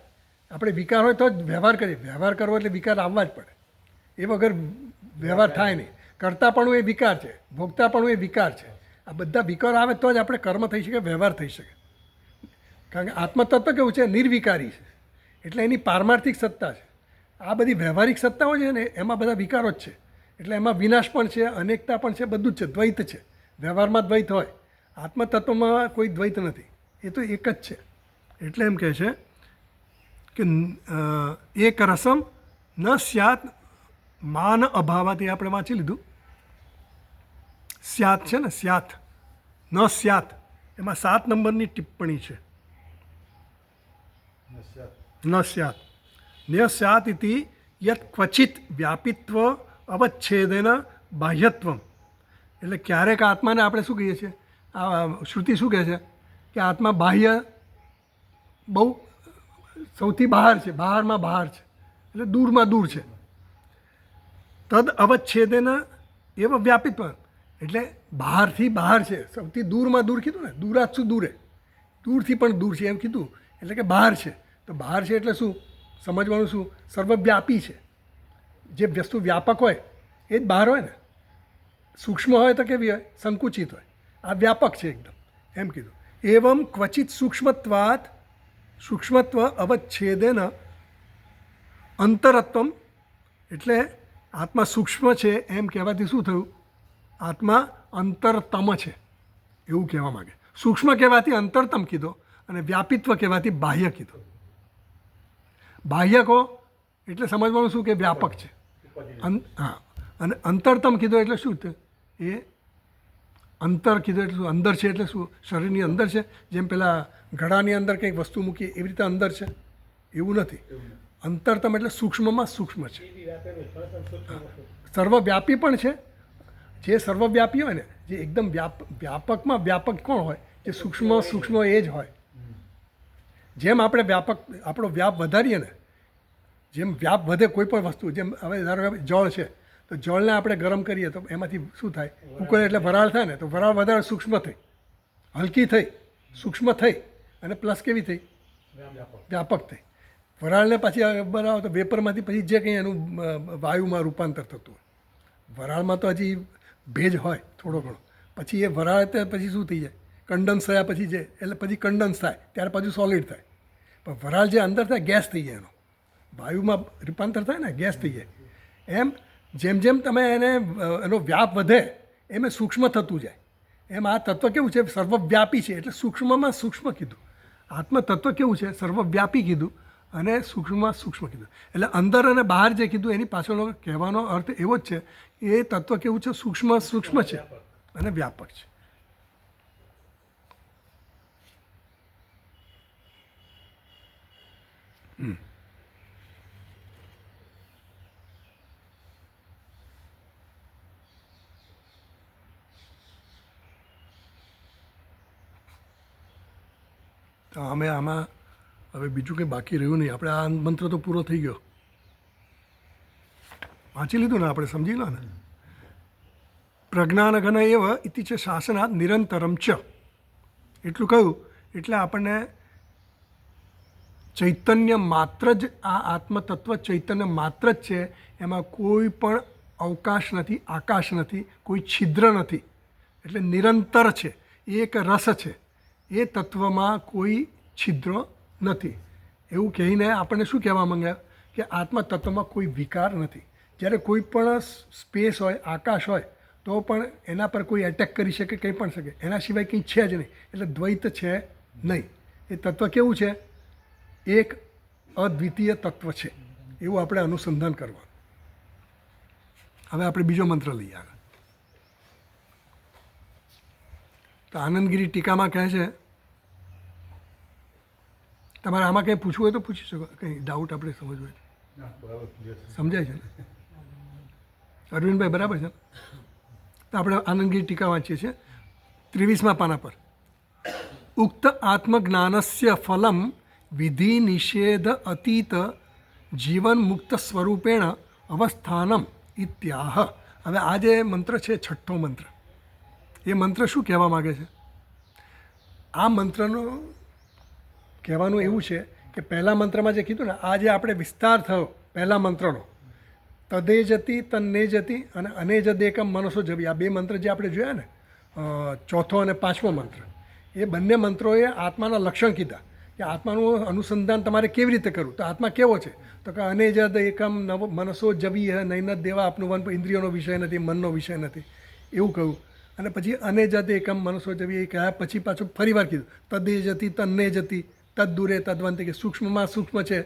આપણે વિકાર હોય તો જ વ્યવહાર કરીએ. વ્યવહાર કરવો એટલે વિકાર આવવા જ પડે. એ વગર વ્યવહાર થાય નહીં. કરતાપણું એ વિકાર છે, ભોગતાપણું એ વિકાર છે. આ બધા વિકારો આવે તો જ આપણે કર્મ થઈ શકે, વ્યવહાર થઈ શકે. કારણ કે આત્મતત્વ કેવું છે? નિર્વિકારી છે. એટલે એની પારમાર્થિક સત્તા છે. આ બધી વ્યવહારિક સત્તાઓ છે ને એમાં બધા વિકારો જ છે. એટલે એમાં વિનાશ પણ છે, અનેકતા પણ છે, બધું જ છે. દ્વૈત છે. વ્યવહારમાં દ્વૈત હોય, આત્મતત્વમાં કોઈ દ્વૈત નથી. એ તો એક જ છે. એટલે એમ કહે છે કે એક રસમ ન સ્યાત માન અભાવાથી આપણે વાંચી લીધું. સ્યાત છે ને, સ્યાત ન સ્યાત, એમાં 7 નંબરની ટિપ્પણી છે. ન સ્યાત ન સ્યાત ઇતિ યત ક્વચિત વ્યાપિત્વ અવચ્છેદેન બાહ્યત્વમ. એટલે ક્યારેક આત્માને આપણે શું કહીએ છીએ? આ શ્રુતિ શું કહે છે કે આત્મા બાહ્ય બહુ સૌથી બહાર છે, બહારમાં બહાર છે, એટલે દૂરમાં દૂર છે. તદ અવચ્છેદેન એવ વ્યાપિત્વ, એટલે બહારથી બહાર છે, સૌથી દૂરમાં દૂર કીધું ને, દૂરાત શું દૂરે, દૂરથી પણ દૂર છે એમ કીધું. એટલે કે બહાર છે. તો બહાર છે એટલે શું સમજવાનું? શું? સર્વવ્યાપી છે. જે વસ્તુ વ્યાપક હોય એ જ બહાર હોય ને. સૂક્ષ્મ હોય તો કેવી હોય? સંકુચિત હોય. આ વ્યાપક છે એકદમ એમ કીધું. એવમ ક્વચિત સૂક્ષ્મત્વાત સૂક્ષ્મત્વ અવચ્છેદેન અંતરત્વમ, એટલે આત્મા સૂક્ષ્મ છે એમ કહેવાથી શું થયું? આત્મા અંતરતમ છે એવું કહેવા માગે. સૂક્ષ્મ કહેવાથી અંતરતમ કીધો અને વ્યાપિત્વ કહેવાથી બાહ્ય કીધો. બાહ્ય કહો એટલે સમજવાનું શું કે વ્યાપક છે. હા, અને અંતરતમ કીધો એટલે શું? એ અંતર કીધું એટલે શું? અંદર છે એટલે શું? શરીરની અંદર છે. જેમ પેલા ઘડાની અંદર કંઈક વસ્તુ મૂકીએ એવી રીતે અંદર છે એવું નથી. અંતરતમ એટલે સૂક્ષ્મમાં સૂક્ષ્મ છે. સર્વવ્યાપી પણ છે. જે સર્વવ્યાપી હોય ને, જે એકદમ વ્યાપકમાં વ્યાપક કોણ હોય? જે સૂક્ષ્મ સૂક્ષ્મ એ જ હોય. જેમ આપણે વ્યાપક આપણો વ્યાપ વધારીએ ને, જેમ વ્યાપ વધે કોઈ પણ વસ્તુ, જેમ હવે ધારો કે જળ છે તો જળને આપણે ગરમ કરીએ તો એમાંથી શું થાય? ઉકળે એટલે વરાળ થાય ને, તો વરાળ વધારે સૂક્ષ્મ થઈ, હલકી થઈ, સૂક્ષ્મ થઈ અને પ્લસ કેવી થઈ? વ્યાપક થઈ. વરાળને પાછી બનાવો તો વેપરમાંથી પછી જે કંઈ એનું વાયુમાં રૂપાંતર થતું હોય. વરાળમાં તો હજી ભેજ હોય થોડો ઘણો, પછી એ વરાળ પછી શું થઈ જાય? કન્ડન્સ થયા પછી જે, એટલે પછી કન્ડન્સ થાય ત્યાર પછી સોલિડ થાય. પણ વરાળ જે અંદર થાય ગેસ થઈ જાય, એનો વાયુમાં રૂપાંતર થાય ને, ગેસ થઈ જાય. એમ જેમ જેમ તમે એનો વ્યાપ વધે એમ એ સૂક્ષ્મ થતું જાય. એમ આ તત્વ કેવું છે? સર્વવ્યાપી છે. એટલે સૂક્ષ્મમાં સૂક્ષ્મ કીધું. આત્મ તત્વ કેવું છે? સર્વવ્યાપી કીધું અને સૂક્ષ્મમાં સૂક્ષ્મ કીધું. એટલે અંદર અને બહાર જે કીધું એની પાછળનો કહેવાનો અર્થ એવો જ છે. એ તત્વ કેવું છે? સૂક્ષ્મ સૂક્ષ્મ છે અને વ્યાપક છે. તો અમે આમાં હવે બીજું કંઈ બાકી રહ્યું નહીં. આપણે આ મંત્ર તો પૂરો થઈ ગયો, વાંચી લીધું ને આપણે, સમજી લો ને. પ્રજ્ઞાનઘન એવ ઇતિ છે શાસનાત નિરંતરમ ચ, એટલું કહ્યું. એટલે આપણને ચૈતન્ય માત્ર જ, આ આત્મતત્વ ચૈતન્ય માત્ર જ છે. એમાં કોઈ પણ અવકાશ નથી, આકાશ નથી, કોઈ છિદ્ર નથી. એટલે નિરંતર છે, એક રસ છે. એ તત્વમાં કોઈ છિદ્ર નથી. એવું કહીને આપણને શું કહેવા માંગ્યા? કે આત્મતત્વમાં કોઈ વિકાર નથી. જ્યારે કોઈ પણ સ્પેસ હોય, આકાશ હોય, તો પણ એના પર કોઈ એટેક કરી શકે, કંઈ પણ શકે. એના સિવાય કંઈ છે જ નહીં. એટલે દ્વૈત છે નહીં. એ તત્વ કેવું છે? એક અદ્વિતીય તત્વ છે. એવું આપણે અનુસંધાન કરવાનું. હવે આપણે બીજો મંત્ર લઈએ આગળ. તો આનંદગીરી ટીકામાં કહે છે, તમારે આમાં કંઈ પૂછવું હોય તો પૂછી શકો, કંઈ ડાઉટ આપણે સમજવું હોય. સમજાય છે ને અરવિંદભાઈ? બરાબર છે. તો આપણે આનંદગીરી ટીકા વાંચીએ છીએ 23મા પાના પર. ઉક્ત આત્મજ્ઞાનસ્ય ફલમ વિધિ નિષેધ અતીત જીવન મુક્ત સ્વરૂપેણ અવસ્થાનમ ઇત્યાહ. હવે આ જે મંત્ર છે, છઠ્ઠો મંત્ર, એ મંત્ર શું કહેવા માગે છે? આ મંત્રનું કહેવાનું એવું છે કે પહેલા મંત્રમાં જે કીધું ને, આ જે આપણે વિસ્તાર થયો પહેલા મંત્રનો, તદે જતી તન્ને જતી અને અનેજ દેકમ મનસો જવી, આ બે મંત્ર જે આપણે જોયા ને, ચોથો અને પાંચમો મંત્ર, એ બંને મંત્રોએ આત્માના લક્ષણ કીધા કે આત્માનું અનુસંધાન તમારે કેવી રીતે કરવું. તો આત્મા કેવો છે? તો કે અનેજ એકમ નવ મનસો જવી હે નૈન દેવા આપનું વન, ઇન્દ્રિયોનો વિષય નથી, મનનો વિષય નથી, એવું કહ્યું. અને પછી અનેજ એકમ મનસો જવી એ કહ્યા પછી પાછું ફરી વાર કીધું તદે જતી તન્ને જતી તદ દૂરે તદ્વંતે, કે સૂક્ષ્મમાં સૂક્ષ્મ છે,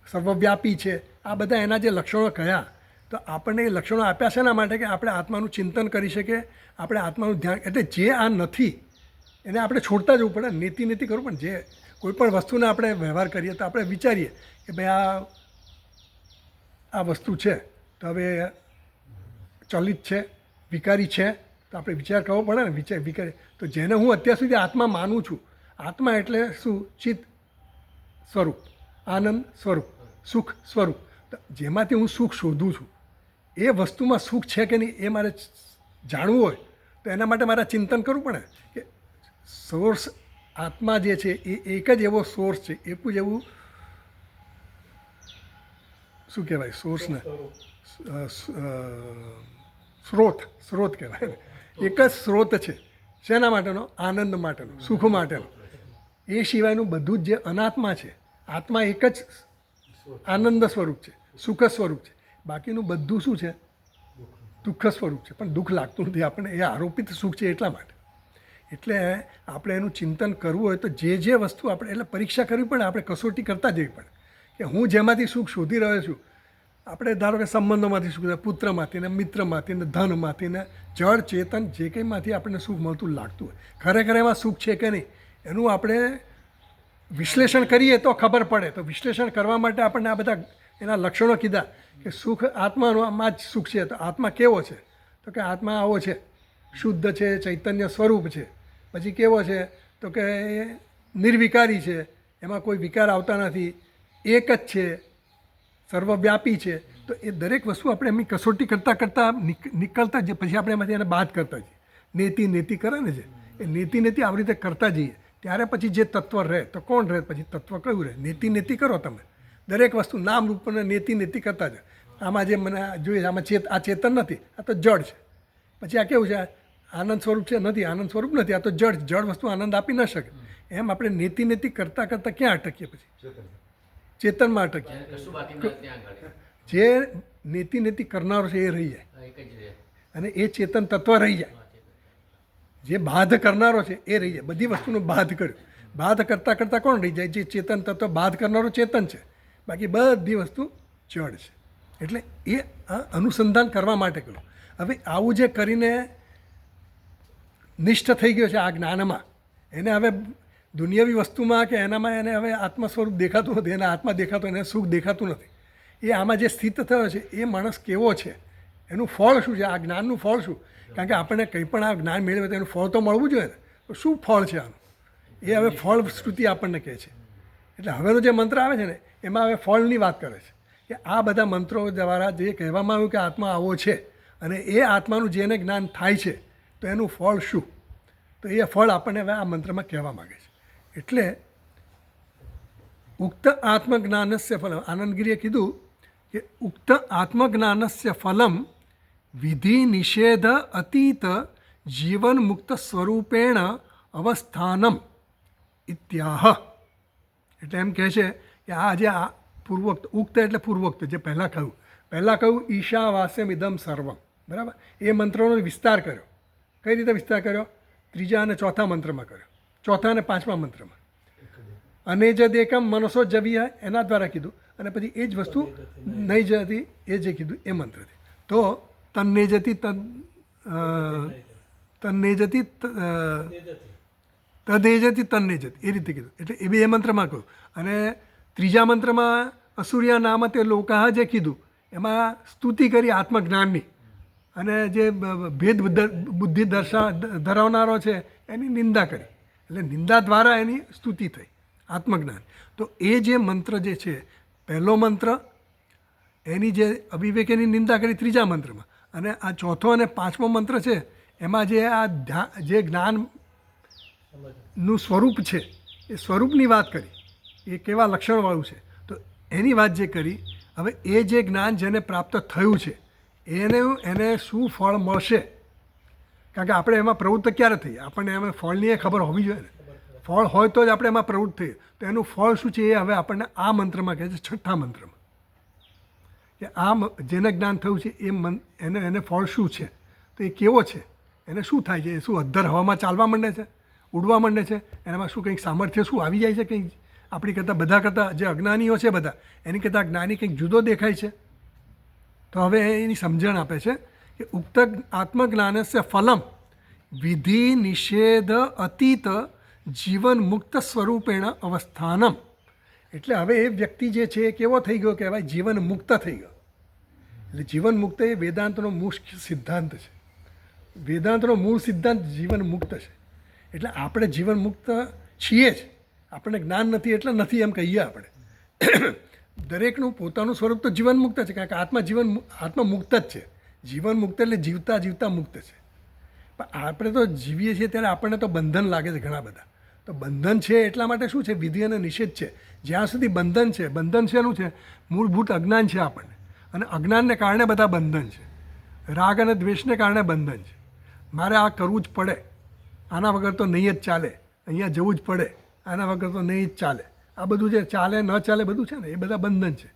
સર્વવ્યાપી છે. આ બધા એના જે લક્ષણો કહ્યા, તો આપણને એ લક્ષણો આપ્યા છે એના માટે કે આપણે આત્માનું ચિંતન કરી શકીએ, આપણે આત્માનું ધ્યાન, એટલે જે આ નથી એને આપણે છોડતા જવું પડે, નીતિ કરવું. પણ જે કોઈ પણ વસ્તુને આપણે વ્યવહાર કરીએ તો આપણે વિચારીએ કે ભાઈ આ વસ્તુ છે તો હવે ચલિત છે, વિકારી છે, તો આપણે વિચાર કરવો પડે ને. વિકારી તો જેને હું અત્યાર સુધી આત્મા માનું છું, આત્મા એટલે શું? ચિત્ત સ્વરૂપ, આનંદ સ્વરૂપ, સુખ સ્વરૂપ. તો જેમાંથી હું સુખ શોધું છું, એ વસ્તુમાં સુખ છે કે નહીં એ મારે જાણવું હોય તો એના માટે મારે ચિંતન કરવું પડે કે સોર્સ આત્મા જે છે એ એક જ એવો સોર્સ છે, એક જ એવું શું કહેવાય સોર્સને, સ્રોત કહેવાય ને. એક જ સ્રોત છે. શેના માટેનો? આનંદ માટેનો, સુખ માટેનો. એ સિવાયનું બધું જ જે અનાત્મા છે, આત્મા એક જ આનંદ સ્વરૂપ છે, સુખ સ્વરૂપ છે. બાકીનું બધું શું છે? દુઃખ સ્વરૂપ છે. પણ દુઃખ લાગતું નથી આપણને, એ આરોપિત સુખ છે એટલા માટે. એટલે આપણે એનું ચિંતન કરવું હોય તો જે વસ્તુ આપણે, એટલે પરીક્ષા કરવી પડે, આપણે કસોટી કરતા જવી પડે કે હું જેમાંથી સુખ શોધી રહ્યો છું. આપણે ધારો કે સંબંધોમાંથી સુખ, પુત્રમાંથી ને મિત્રમાંથી ને ધનમાંથી ને જળ ચેતન જે કંઈમાંથી આપણને સુખ મળતું લાગતું હોય, ખરેખર એમાં સુખ છે કે નહીં એનું આપણે વિશ્લેષણ કરીએ તો ખબર પડે. તો વિશ્લેષણ કરવા માટે આપણને આ બધા એના લક્ષણો કીધા કે સુખ આત્મામાં જ સુખ છે. તો આત્મા કેવો છે? તો કે આત્મા આવો છે, શુદ્ધ છે, ચૈતન્ય સ્વરૂપ છે. પછી કેવો છે? તો કે નિર્વિકારી છે, એમાં કોઈ વિકાર આવતા નથી, એક જ છે, સર્વવ્યાપી છે. તો એ દરેક વસ્તુ આપણે એમની કસોટી કરતાં નીકળતા જઈએ, પછી આપણે એમાંથી એને બાદ કરતા જઈએ. નેતિ કરે ને છે એ નેતિ આવી રીતે કરતા જઈએ, ત્યારે પછી જે તત્વ રહે તો કોણ રહે? પછી તત્વ કયું રહે? નેતિ કરો તમે દરેક વસ્તુ નામ રૂપને નેતિ કરતા જ. આમાં જે મને જોઈએ આમાં આ ચેતન નથી, આ તો જડ છે. પછી આ કેવું છે? આનંદ સ્વરૂપ છે, નથી, આનંદ સ્વરૂપ નથી, આ તો જડ વસ્તુ આનંદ આપી ન શકે. એમ આપણે નેતિ કરતાં ક્યાં અટકીએ? પછી ચેતનમાં અટકીએ. જે નેતિ કરનારો છે એ રહી જાય અને એ ચેતન તત્વ રહી જાય. જે બાધ કરનારો છે એ રહી જાય. બધી વસ્તુનું બાધ કર્યું, બાધ કરતાં કોણ રહી જાય? જે ચેતન તત્વ બાધ કરનારો ચેતન છે, બાકી બધી વસ્તુ જડ છે. એટલે એ અનુસંધાન કરવા માટે કર્યું. હવે આવું જે કરીને નિષ્ઠ થઈ ગયો છે આ જ્ઞાનમાં, એને હવે દુનિયાવી વસ્તુમાં કે એનામાં એને હવે આત્મ સ્વરૂપ દેખાતું નથી, એને આત્મા દેખાતો, એને સુખ દેખાતું નથી. એ આમાં જે સ્થિત થયો છે એ માણસ કેવો છે, એનું ફળ શું છે, આ જ્ઞાનનું ફળ શું? કારણ કે આપણને કંઈ પણ આ જ્ઞાન મેળવે તો એનું ફળ તો મળવું જોઈએ ને. તો શું ફળ છે આનું? એ હવે ફળ શ્રુતિ આપણને કહે છે. એટલે હવેનો જે મંત્ર આવે છે ને એમાં હવે ફળની વાત કરે છે કે આ બધા મંત્રો દ્વારા જે કહેવામાં આવ્યું કે આત્મા આવો છે અને એ આત્માનું જેને જ્ઞાન થાય છે તો એનું ફળ શું? તો એ ફળ આપણને હવે આ મંત્રમાં કહેવા માગે છે. એટલે ઉક્ત આત્મજ્ઞાનસ્ય ફલમ, આનંદગીરીએ કીધું કે ઉક્ત આત્મજ્ઞાનસ્ય ફલમ વિધિ નિષેધ અતીત જીવન મુક્ત સ્વરૂપેણ અવસ્થાનમ ઇત્યાહ. એટલે એમ કહે છે કે આ જે પૂર્વોક્ત, ઉક્ત એટલે પૂર્વોક્ત, જે પહેલાં કહ્યું ઈશાવાસ્યમ ઇદમ સર્વમ, બરાબર? એ મંત્રોનો વિસ્તાર કર્યો. કઈ રીતે વિસ્તાર કર્યો? ત્રીજા અને ચોથા મંત્રમાં કર્યો, ચોથા અને પાંચમા મંત્રમાં. અને જ દેકમ મનસો જવી એના દ્વારા કીધું, અને પછી એ જ વસ્તુ નહીં જતી એ જે કીધું એ મંત્રથી. તો તન્ને જતી તન્ને જતી તદે જતી તન્ને જતી એ રીતે કીધું. એટલે એ બી એ મંત્રમાં કહ્યું. અને ત્રીજા મંત્રમાં અસૂર્ય નામ તે લોકાહ જે કીધું એમાં સ્તુતિ કરી આત્મજ્ઞાનની, અને જે ભેદ બુદ્ધિ ધરાવનારો છે એની નિંદા કરી. એટલે નિંદા દ્વારા એની સ્તુતિ થઈ, આત્મજ્ઞાન. તો એ જે મંત્ર જે છે, પહેલો મંત્ર એની જે અવિવેકની નિંદા કરી ત્રીજા મંત્રમાં, અને આ ચોથો અને પાંચમો મંત્ર છે એમાં જે જે જ્ઞાનનું સ્વરૂપ છે એ સ્વરૂપની વાત કરી, એ કેવા લક્ષણવાળું છે, તો એની વાત જે કરી. હવે એ જે જ્ઞાન જેને પ્રાપ્ત થયું છે એને શું ફળ મળશે, કારણ કે આપણે એમાં પ્રવૃત્ત ક્યારે થઈએ, આપણને એમાં ફળની ખબર હોવી જોઈએ ને. ફળ હોય તો જ આપણે એમાં પ્રવૃત્ત થઈએ. તો એનું ફળ શું છે એ હવે આપણને આ મંત્રમાં કહે છે, છઠ્ઠા મંત્રમાં, કે આ જેને જ્ઞાન થયું છે એને ફળ શું છે, તો એ કેવો છે, એને શું થાય છે, એ શું અદ્ધર હવામાં ચાલવા માંડે છે, ઉડવા માંડે છે, એનામાં શું કંઈક સામર્થ્ય શું આવી જાય છે, કંઈક આપણી કરતાં બધા કરતાં જે અજ્ઞાનીઓ છે બધા એની કરતાં જ્ઞાની કંઈક જુદો દેખાય છે. તો હવે એની સમજણ આપે છે કે ઉક્ત આત્મજ્ઞાનસ્ય ફલમ વિધિ નિષેધ અતીત જીવન મુક્ત સ્વરૂપેણ અવસ્થાનમ. એટલે હવે એ વ્યક્તિ જે છે એ કેવો થઈ ગયો કહેવાય, જીવન મુક્ત થઈ ગયો. એટલે જીવન મુક્ત એ વેદાંતનો મૂળ સિદ્ધાંત છે. વેદાંતનો મૂળ સિદ્ધાંત જીવન મુક્ત છે. એટલે આપણે જીવન મુક્ત છીએ જ, આપણને જ્ઞાન નથી એટલે નથી એમ કહીએ આપણે. દરેકનું પોતાનું સ્વરૂપ તો જીવન મુક્ત છે, કારણ કે આત્મા મુક્ત જ છે. જીવન મુક્ત એટલે જીવતા જીવતા મુક્ત છે. પણ આપણે તો જીવીએ છીએ ત્યારે આપણને તો બંધન લાગે છે ઘણા બધા. તો બંધન છે એટલા માટે શું છે, વિધિ અને નિષેધ છે. જ્યાં સુધી બંધન છે, બંધન શેનું છે, મૂળભૂત અજ્ઞાન છે આપણને, અને અજ્ઞાનને કારણે બધા બંધન છે. રાગ અને દ્વેષને કારણે બંધન છે. મારે આ કરવું જ પડે, આના વગર તો નહીં જ ચાલે, અહીંયા જવું જ પડે, આના વગર તો નહીં જ ચાલે. આ બધું જે ચાલે ન ચાલે બધું છે ને એ બધા બંધન છે.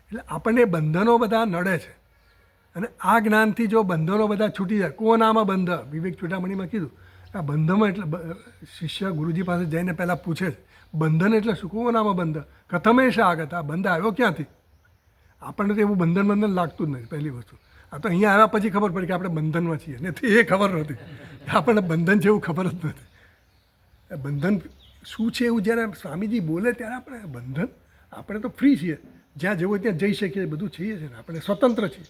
એટલે આપણને બંધનો બધા નડે છે. અને આ જ્ઞાનથી જો બંધનો બધા છૂટી જાય, કોણ આમાં બંધ, વિવેક ચૂડામણીમાં કીધું આ બંધમાં એટલે શિષ્ય ગુરુજી પાસે જઈને પહેલાં પૂછે છે બંધન એટલે શું, કોણ આમાં બંધ, કથમેશ આગત, આ બંધ આવ્યો ક્યાંથી. આપણને તો એવું બંધન લાગતું જ નથી પહેલી વસ્તુ. આ તો અહીંયા આવ્યા પછી ખબર પડી કે આપણે બંધનમાં છીએ, નથી એ ખબર નહોતી. આપણને બંધન છે એવું ખબર જ નથી. બંધન શું છે એવું જ્યારે સ્વામીજી બોલે ત્યારે આપણે બંધન, આપણે તો ફ્રી છીએ, જ્યાં જવું ત્યાં જઈ શકીએ, બધું છીએ છે ને, આપણે સ્વતંત્ર છીએ.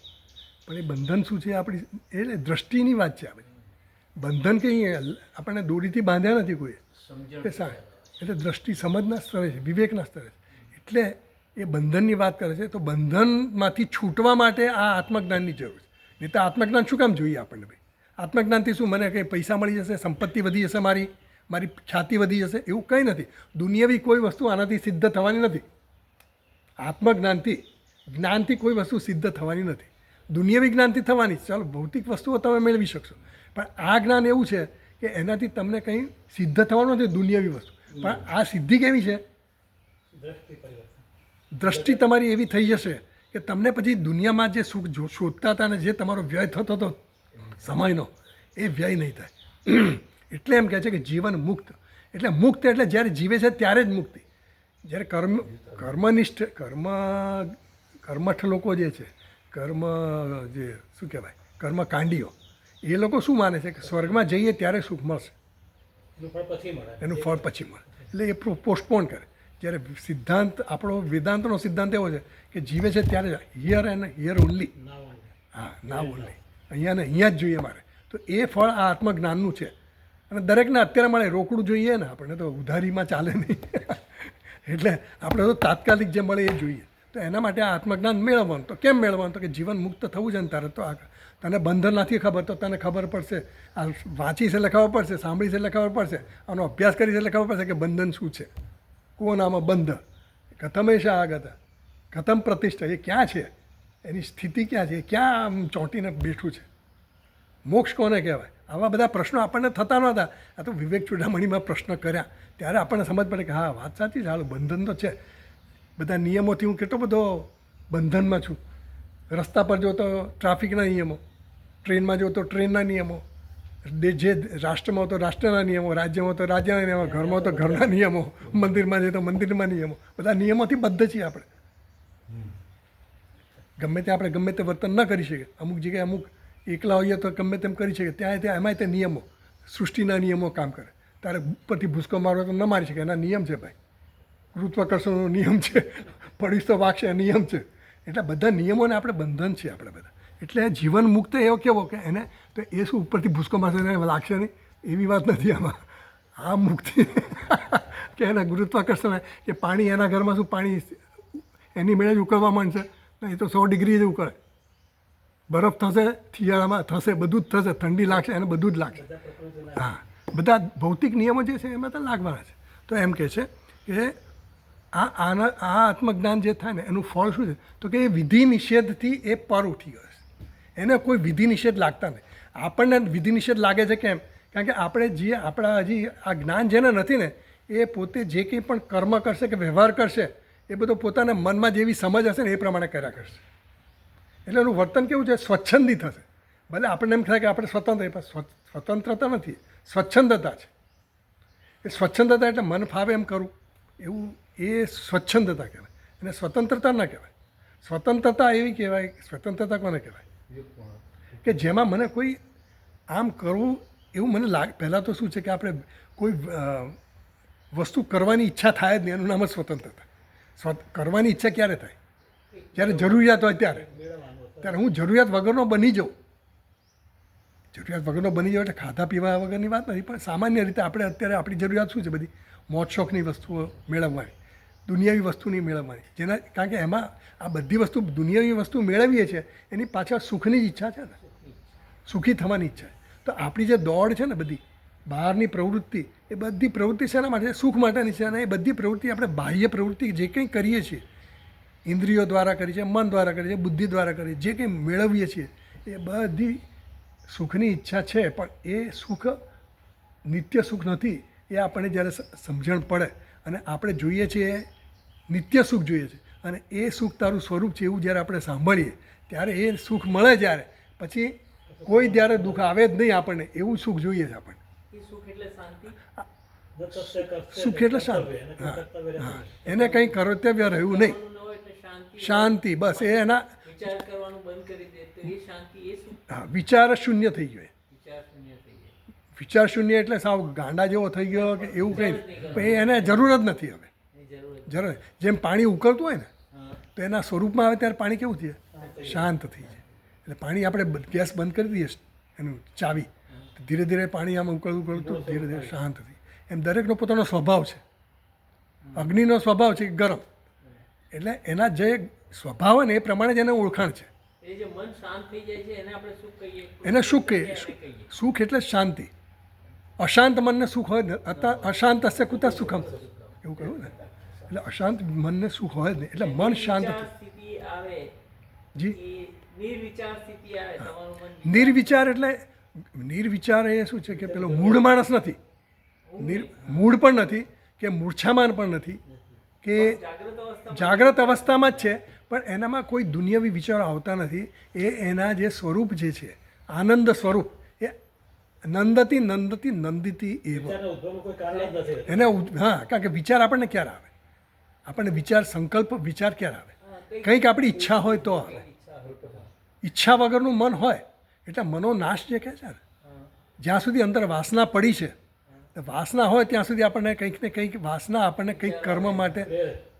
પણ એ બંધન શું છે આપણી, એટલે દ્રષ્ટિની વાત છે. આપણે બંધન કંઈ આપણને દોરીથી બાંધ્યા નથી કોઈ, કે સાહેબ એટલે દ્રષ્ટિ સમજના સ્તરે છે, વિવેકના સ્તરે છે. એટલે એ બંધનની વાત કરે છે. તો બંધનમાંથી છૂટવા માટે આ આત્મજ્ઞાનની જરૂર છે. નહીં તો આત્મજ્ઞાન શું કામ જોઈએ આપણને ભાઈ? આત્મજ્ઞાનથી શું મને કંઈ પૈસા મળી જશે, સંપત્તિ વધી જશે, મારી ખ્યાતિ વધી જશે, એવું કંઈ નથી. દુનિયાવી કોઈ વસ્તુ આનાથી સિદ્ધ થવાની નથી. આત્મજ્ઞાનથી, જ્ઞાનથી કોઈ વસ્તુ સિદ્ધ થવાની નથી. દુનિયાવી જ્ઞાનથી થવાની, ચાલો ભૌતિક વસ્તુઓ તમે મેળવી શકશો, પણ આ જ્ઞાન એવું છે કે એનાથી તમને કંઈ સિદ્ધ થવાનું નથી દુનિયાવી વસ્તુ. પણ આ સિદ્ધિ કેવી છે, દ્રષ્ટિ તમારી એવી થઈ જશે કે તમને પછી દુનિયામાં જે સુખ શોધતા હતા ને જે તમારો વ્યય થતો હતો સમયનો, એ વ્યય નહીં થાય. એટલે એમ કહે છે કે જીવન મુક્ત એટલે મુક્ત એટલે જ્યારે જીવે છે ત્યારે જ મુક્તિ. જ્યારે કર્મઠ લોકો જે છે, શું કહેવાય, કર્મકાંડીઓ, એ લોકો શું માને છે કે સ્વર્ગમાં જઈએ ત્યારે સુખ મળશે, એનું ફળ પછી મળે. એટલે એ પોસ્ટપોન કરે. જ્યારે સિદ્ધાંત આપણો વેદાંતનો સિદ્ધાંત એવો છે કે જીવે છે ત્યારે હિયર એન્ડ હિયર ઓનલી, હા ના ઓનલી, અહીંયા ને અહીંયા જ જોઈએ મારે. તો એ ફળ આ આત્મજ્ઞાનનું છે. અને દરેકને અત્યારે મળે, રોકડું જોઈએ ને, આપણને તો ઉધારીમાં ચાલે નહીં. એટલે આપણે તો તાત્કાલિક જે મળે એ જોઈએ. તો એના માટે આ આત્મજ્ઞાન મેળવવાનું. તો કેમ મેળવવાનું, તો કે જીવન મુક્ત થવું છે ને તારે. તો તને બંધન નથી ખબર તો તને ખબર પડશે, આ વાંચીશ એટલે ખબર પડશે, સાંભળીશ એટલે ખબર પડશે, આનો અભ્યાસ કરીશ એટલે ખબર પડશે કે બંધન શું છે, કોણ આમાં બંધ, કથમેશા આગત, કથમ પ્રતિષ્ઠા, એ ક્યાં છે, એની સ્થિતિ ક્યાં છે, એ ક્યાં આમ ચોંટીને બેઠું છે, મોક્ષ કોને કહેવાય. આવા બધા પ્રશ્નો આપણને થતા નહોતા. આ તો વિવેક ચૂડામણીમાં પ્રશ્ન કર્યા ત્યારે આપણને સમજ પડે કે હા વાત સાચી છે, હાલ બંધન તો છે. બધા નિયમોથી હું કેટલો બધો બંધનમાં છું. રસ્તા પર જો તો ટ્રાફિકના નિયમો, ટ્રેનમાં જો તો ટ્રેનના નિયમો, જે રાષ્ટ્રમાં તો રાષ્ટ્રના નિયમો, રાજ્યમાં તો રાજ્યના નિયમો, ઘરમાં તો ઘરના નિયમો, મંદિરમાં જઈએ તો મંદિરમાં નિયમો. બધા નિયમોથી બદ્ધ છીએ આપણે. ગમે ત્યાં આપણે ગમે તે વર્તન ન કરી શકીએ. અમુક જગ્યાએ અમુક એકલા હોઈએ તો ગમે તેમ કરી શકીએ. ત્યાં એમાંય તે નિયમો, સૃષ્ટિના નિયમો કામ કરે. તારે ઉપરથી ભૂસકો મારવો તો ન મારી શકે, એના નિયમ છે ભાઈ. ગુરુત્વાકર્ષણનો નિયમ છે, પડીશ તો વાગશે નિયમ છે. એટલે બધા નિયમોને આપણે બંધન છે આપણે બધા. એટલે જીવન મુક્ત એવો કેવો કે એને તો એ શું ઉપરથી ભૂસકો મારશે એને લાગશે નહીં, એવી વાત નથી આમાં. આ મુક્તિ કે એના ગુરુત્વાકર્ષણ કે પાણી એના ઘરમાં શું પાણી એની મેળે જ ઉકળવા માંડશે, એ તો 100 ડિગ્રી જ ઉકળે. બરફ થશે, શિયાળામાં થશે, બધું જ થશે, ઠંડી લાગશે અને બધું જ લાગશે. હા, બધા ભૌતિક નિયમો જે છે એમાં તો લાગવાના છે. તો એમ કહે છે કે આ આત્મજ્ઞાન જે થાય ને એનું ફળ શું છે, તો કે એ વિધિ નિષેધથી એ પર ઉઠી ગયો છે. એને કોઈ વિધિ નિષેધ લાગતા નહીં. આપણને વિધિ નિષેધ લાગે છે કેમ? કારણ કે આપણે જે આપણા હજી આ જ્ઞાન જેને નથી ને એ પોતે જે કંઈ પણ કર્મ કરશે કે વ્યવહાર કરશે એ બધો પોતાના મનમાં જેવી સમજ હશે ને એ પ્રમાણે કર્યા કરશે. એટલે એનું વર્તન કેવું છે? સ્વચ્છંદી થશે. ભલે આપણને એમ થાય કે આપણે સ્વતંત્ર, પણ સ્વતંત્રતા નથી, સ્વચ્છંદતા છે. એ સ્વચ્છંદતા એટલે મન ફાવે એમ કરું એવું, એ સ્વચ્છંદતા કહેવાય. અને સ્વતંત્રતા ના કહેવાય. સ્વતંત્રતા એવી કહેવાય, સ્વતંત્રતા કોને કહેવાય? કે જેમાં મને કોઈ આમ કરવું એવું મને લાગે. પહેલાં તો શું છે કે આપણે કોઈ વસ્તુ કરવાની ઈચ્છા થાય જ નહીં, એનું નામ જ સ્વતંત્રતા. કરવાની ઈચ્છા ક્યારે થાય? જ્યારે જરૂરિયાત હોય ત્યારે હું જરૂરિયાત વગરનો બની જાઉં. જરૂરિયાત વગરનો બની જાઉં એટલે ખાધા પીવા વગરની વાત નથી, પણ સામાન્ય રીતે આપણે અત્યારે આપણી જરૂરિયાત શું છે? બધી મોજ શોખની વસ્તુઓ મેળવવાની, દુનિયાવી વસ્તુની મેળવવાની. જેના કારણ કે એમાં આ બધી વસ્તુ દુનિયાવી વસ્તુ મેળવીએ છીએ એની પાછળ સુખની જ ઈચ્છા છે ને, સુખી થવાની ઈચ્છા. તો આપણી જે દોડ છે ને બધી બહારની પ્રવૃત્તિ, એ બધી પ્રવૃત્તિ શેના માટે? સુખ માટેની છે. અને એ બધી પ્રવૃત્તિ આપણે બાહ્ય પ્રવૃત્તિ જે કંઈ કરીએ છીએ, ઇન્દ્રિયો દ્વારા કરીએ છીએ, મન દ્વારા કરીએ છીએ, બુદ્ધિ દ્વારા કરીએ, જે કંઈ મેળવીએ છીએ એ બધી સુખની ઈચ્છા છે. પણ એ સુખ નિત્ય સુખ નથી. એ આપણને જ્યારે સમજણ પડે અને આપણે જોઈએ છીએ નિત્ય સુખ જોઈએ છે અને એ સુખ તારું સ્વરૂપ છે એવું જ્યારે આપણે સાંભળીએ ત્યારે એ સુખ મળે. જ્યારે પછી કોઈ જ્યારે દુઃખ આવે જ નહીં આપણને, એવું સુખ જોઈએ છે આપણને. સુખ એટલે શાંતિ. હા, એને કંઈ કર્તવ્ય રહ્યું નહીં, શાંતિ. બસ એ એના હા, વિચાર શૂન્ય થઈ ગયો. વિચાર શૂન્ય એટલે સાવ ગાંડા જેવો થઈ ગયો કે એવું કંઈ નહીં. એને જરૂર જ નથી હવે. જરૂર જેમ પાણી ઉકળતું હોય ને તો એના સ્વરૂપમાં આવે ત્યારે પાણી કેવું થાય? શાંત થઈ જાય. એટલે પાણી આપણે ગેસ બંધ કરી દઈએ એનું ચાવી, ધીરે ધીરે પાણી આમ ઉકળતું ધીરે ધીરે શાંત થઈ. એમ દરેકનો પોતાનો સ્વભાવ છે. અગ્નિનો સ્વભાવ છે ગરમ, એટલે એના જે સ્વભાવ હોય ને એ પ્રમાણે જ એને ઓળખાણ છે. એને સુખ કહીએ. સુખ એટલે શાંતિ. અશાંત મનને સુખ હોય ને, અશાંત હશે કુતા સુખમ, એવું કહ્યું ને. એટલે અશાંત મનને સુખ હોય જ નહીં. એટલે મન શાંત જી. નિર્વિચાર એટલે નિર્વિચાર એ શું છે કે પેલો મૂળ માણસ નથી, મૂળ પણ નથી કે મૂર્છામાન પણ નથી કે જાગ્રત અવસ્થામાં જ છે, પણ એનામાં કોઈ દુનિયાવી વિચારો આવતા નથી. એ એના જે સ્વરૂપ જે છે આનંદ સ્વરૂપ, એ નંદતી નંદતી નંદિતી એવ એને. હા, કારણ કે વિચાર આપણને ક્યારે આવે? આપણને વિચાર સંકલ્પ વિચાર ક્યારે આવે? કંઈક આપણી ઈચ્છા હોય તો આવે. ઈચ્છા વગરનું મન હોય એટલે મનોનાશ જે કહે છે ને, જ્યાં સુધી અંદર વાસના પડી છે, વાસના હોય ત્યાં સુધી આપણને કંઈક ને કંઈક વાસના આપણને કંઈક કર્મ માટે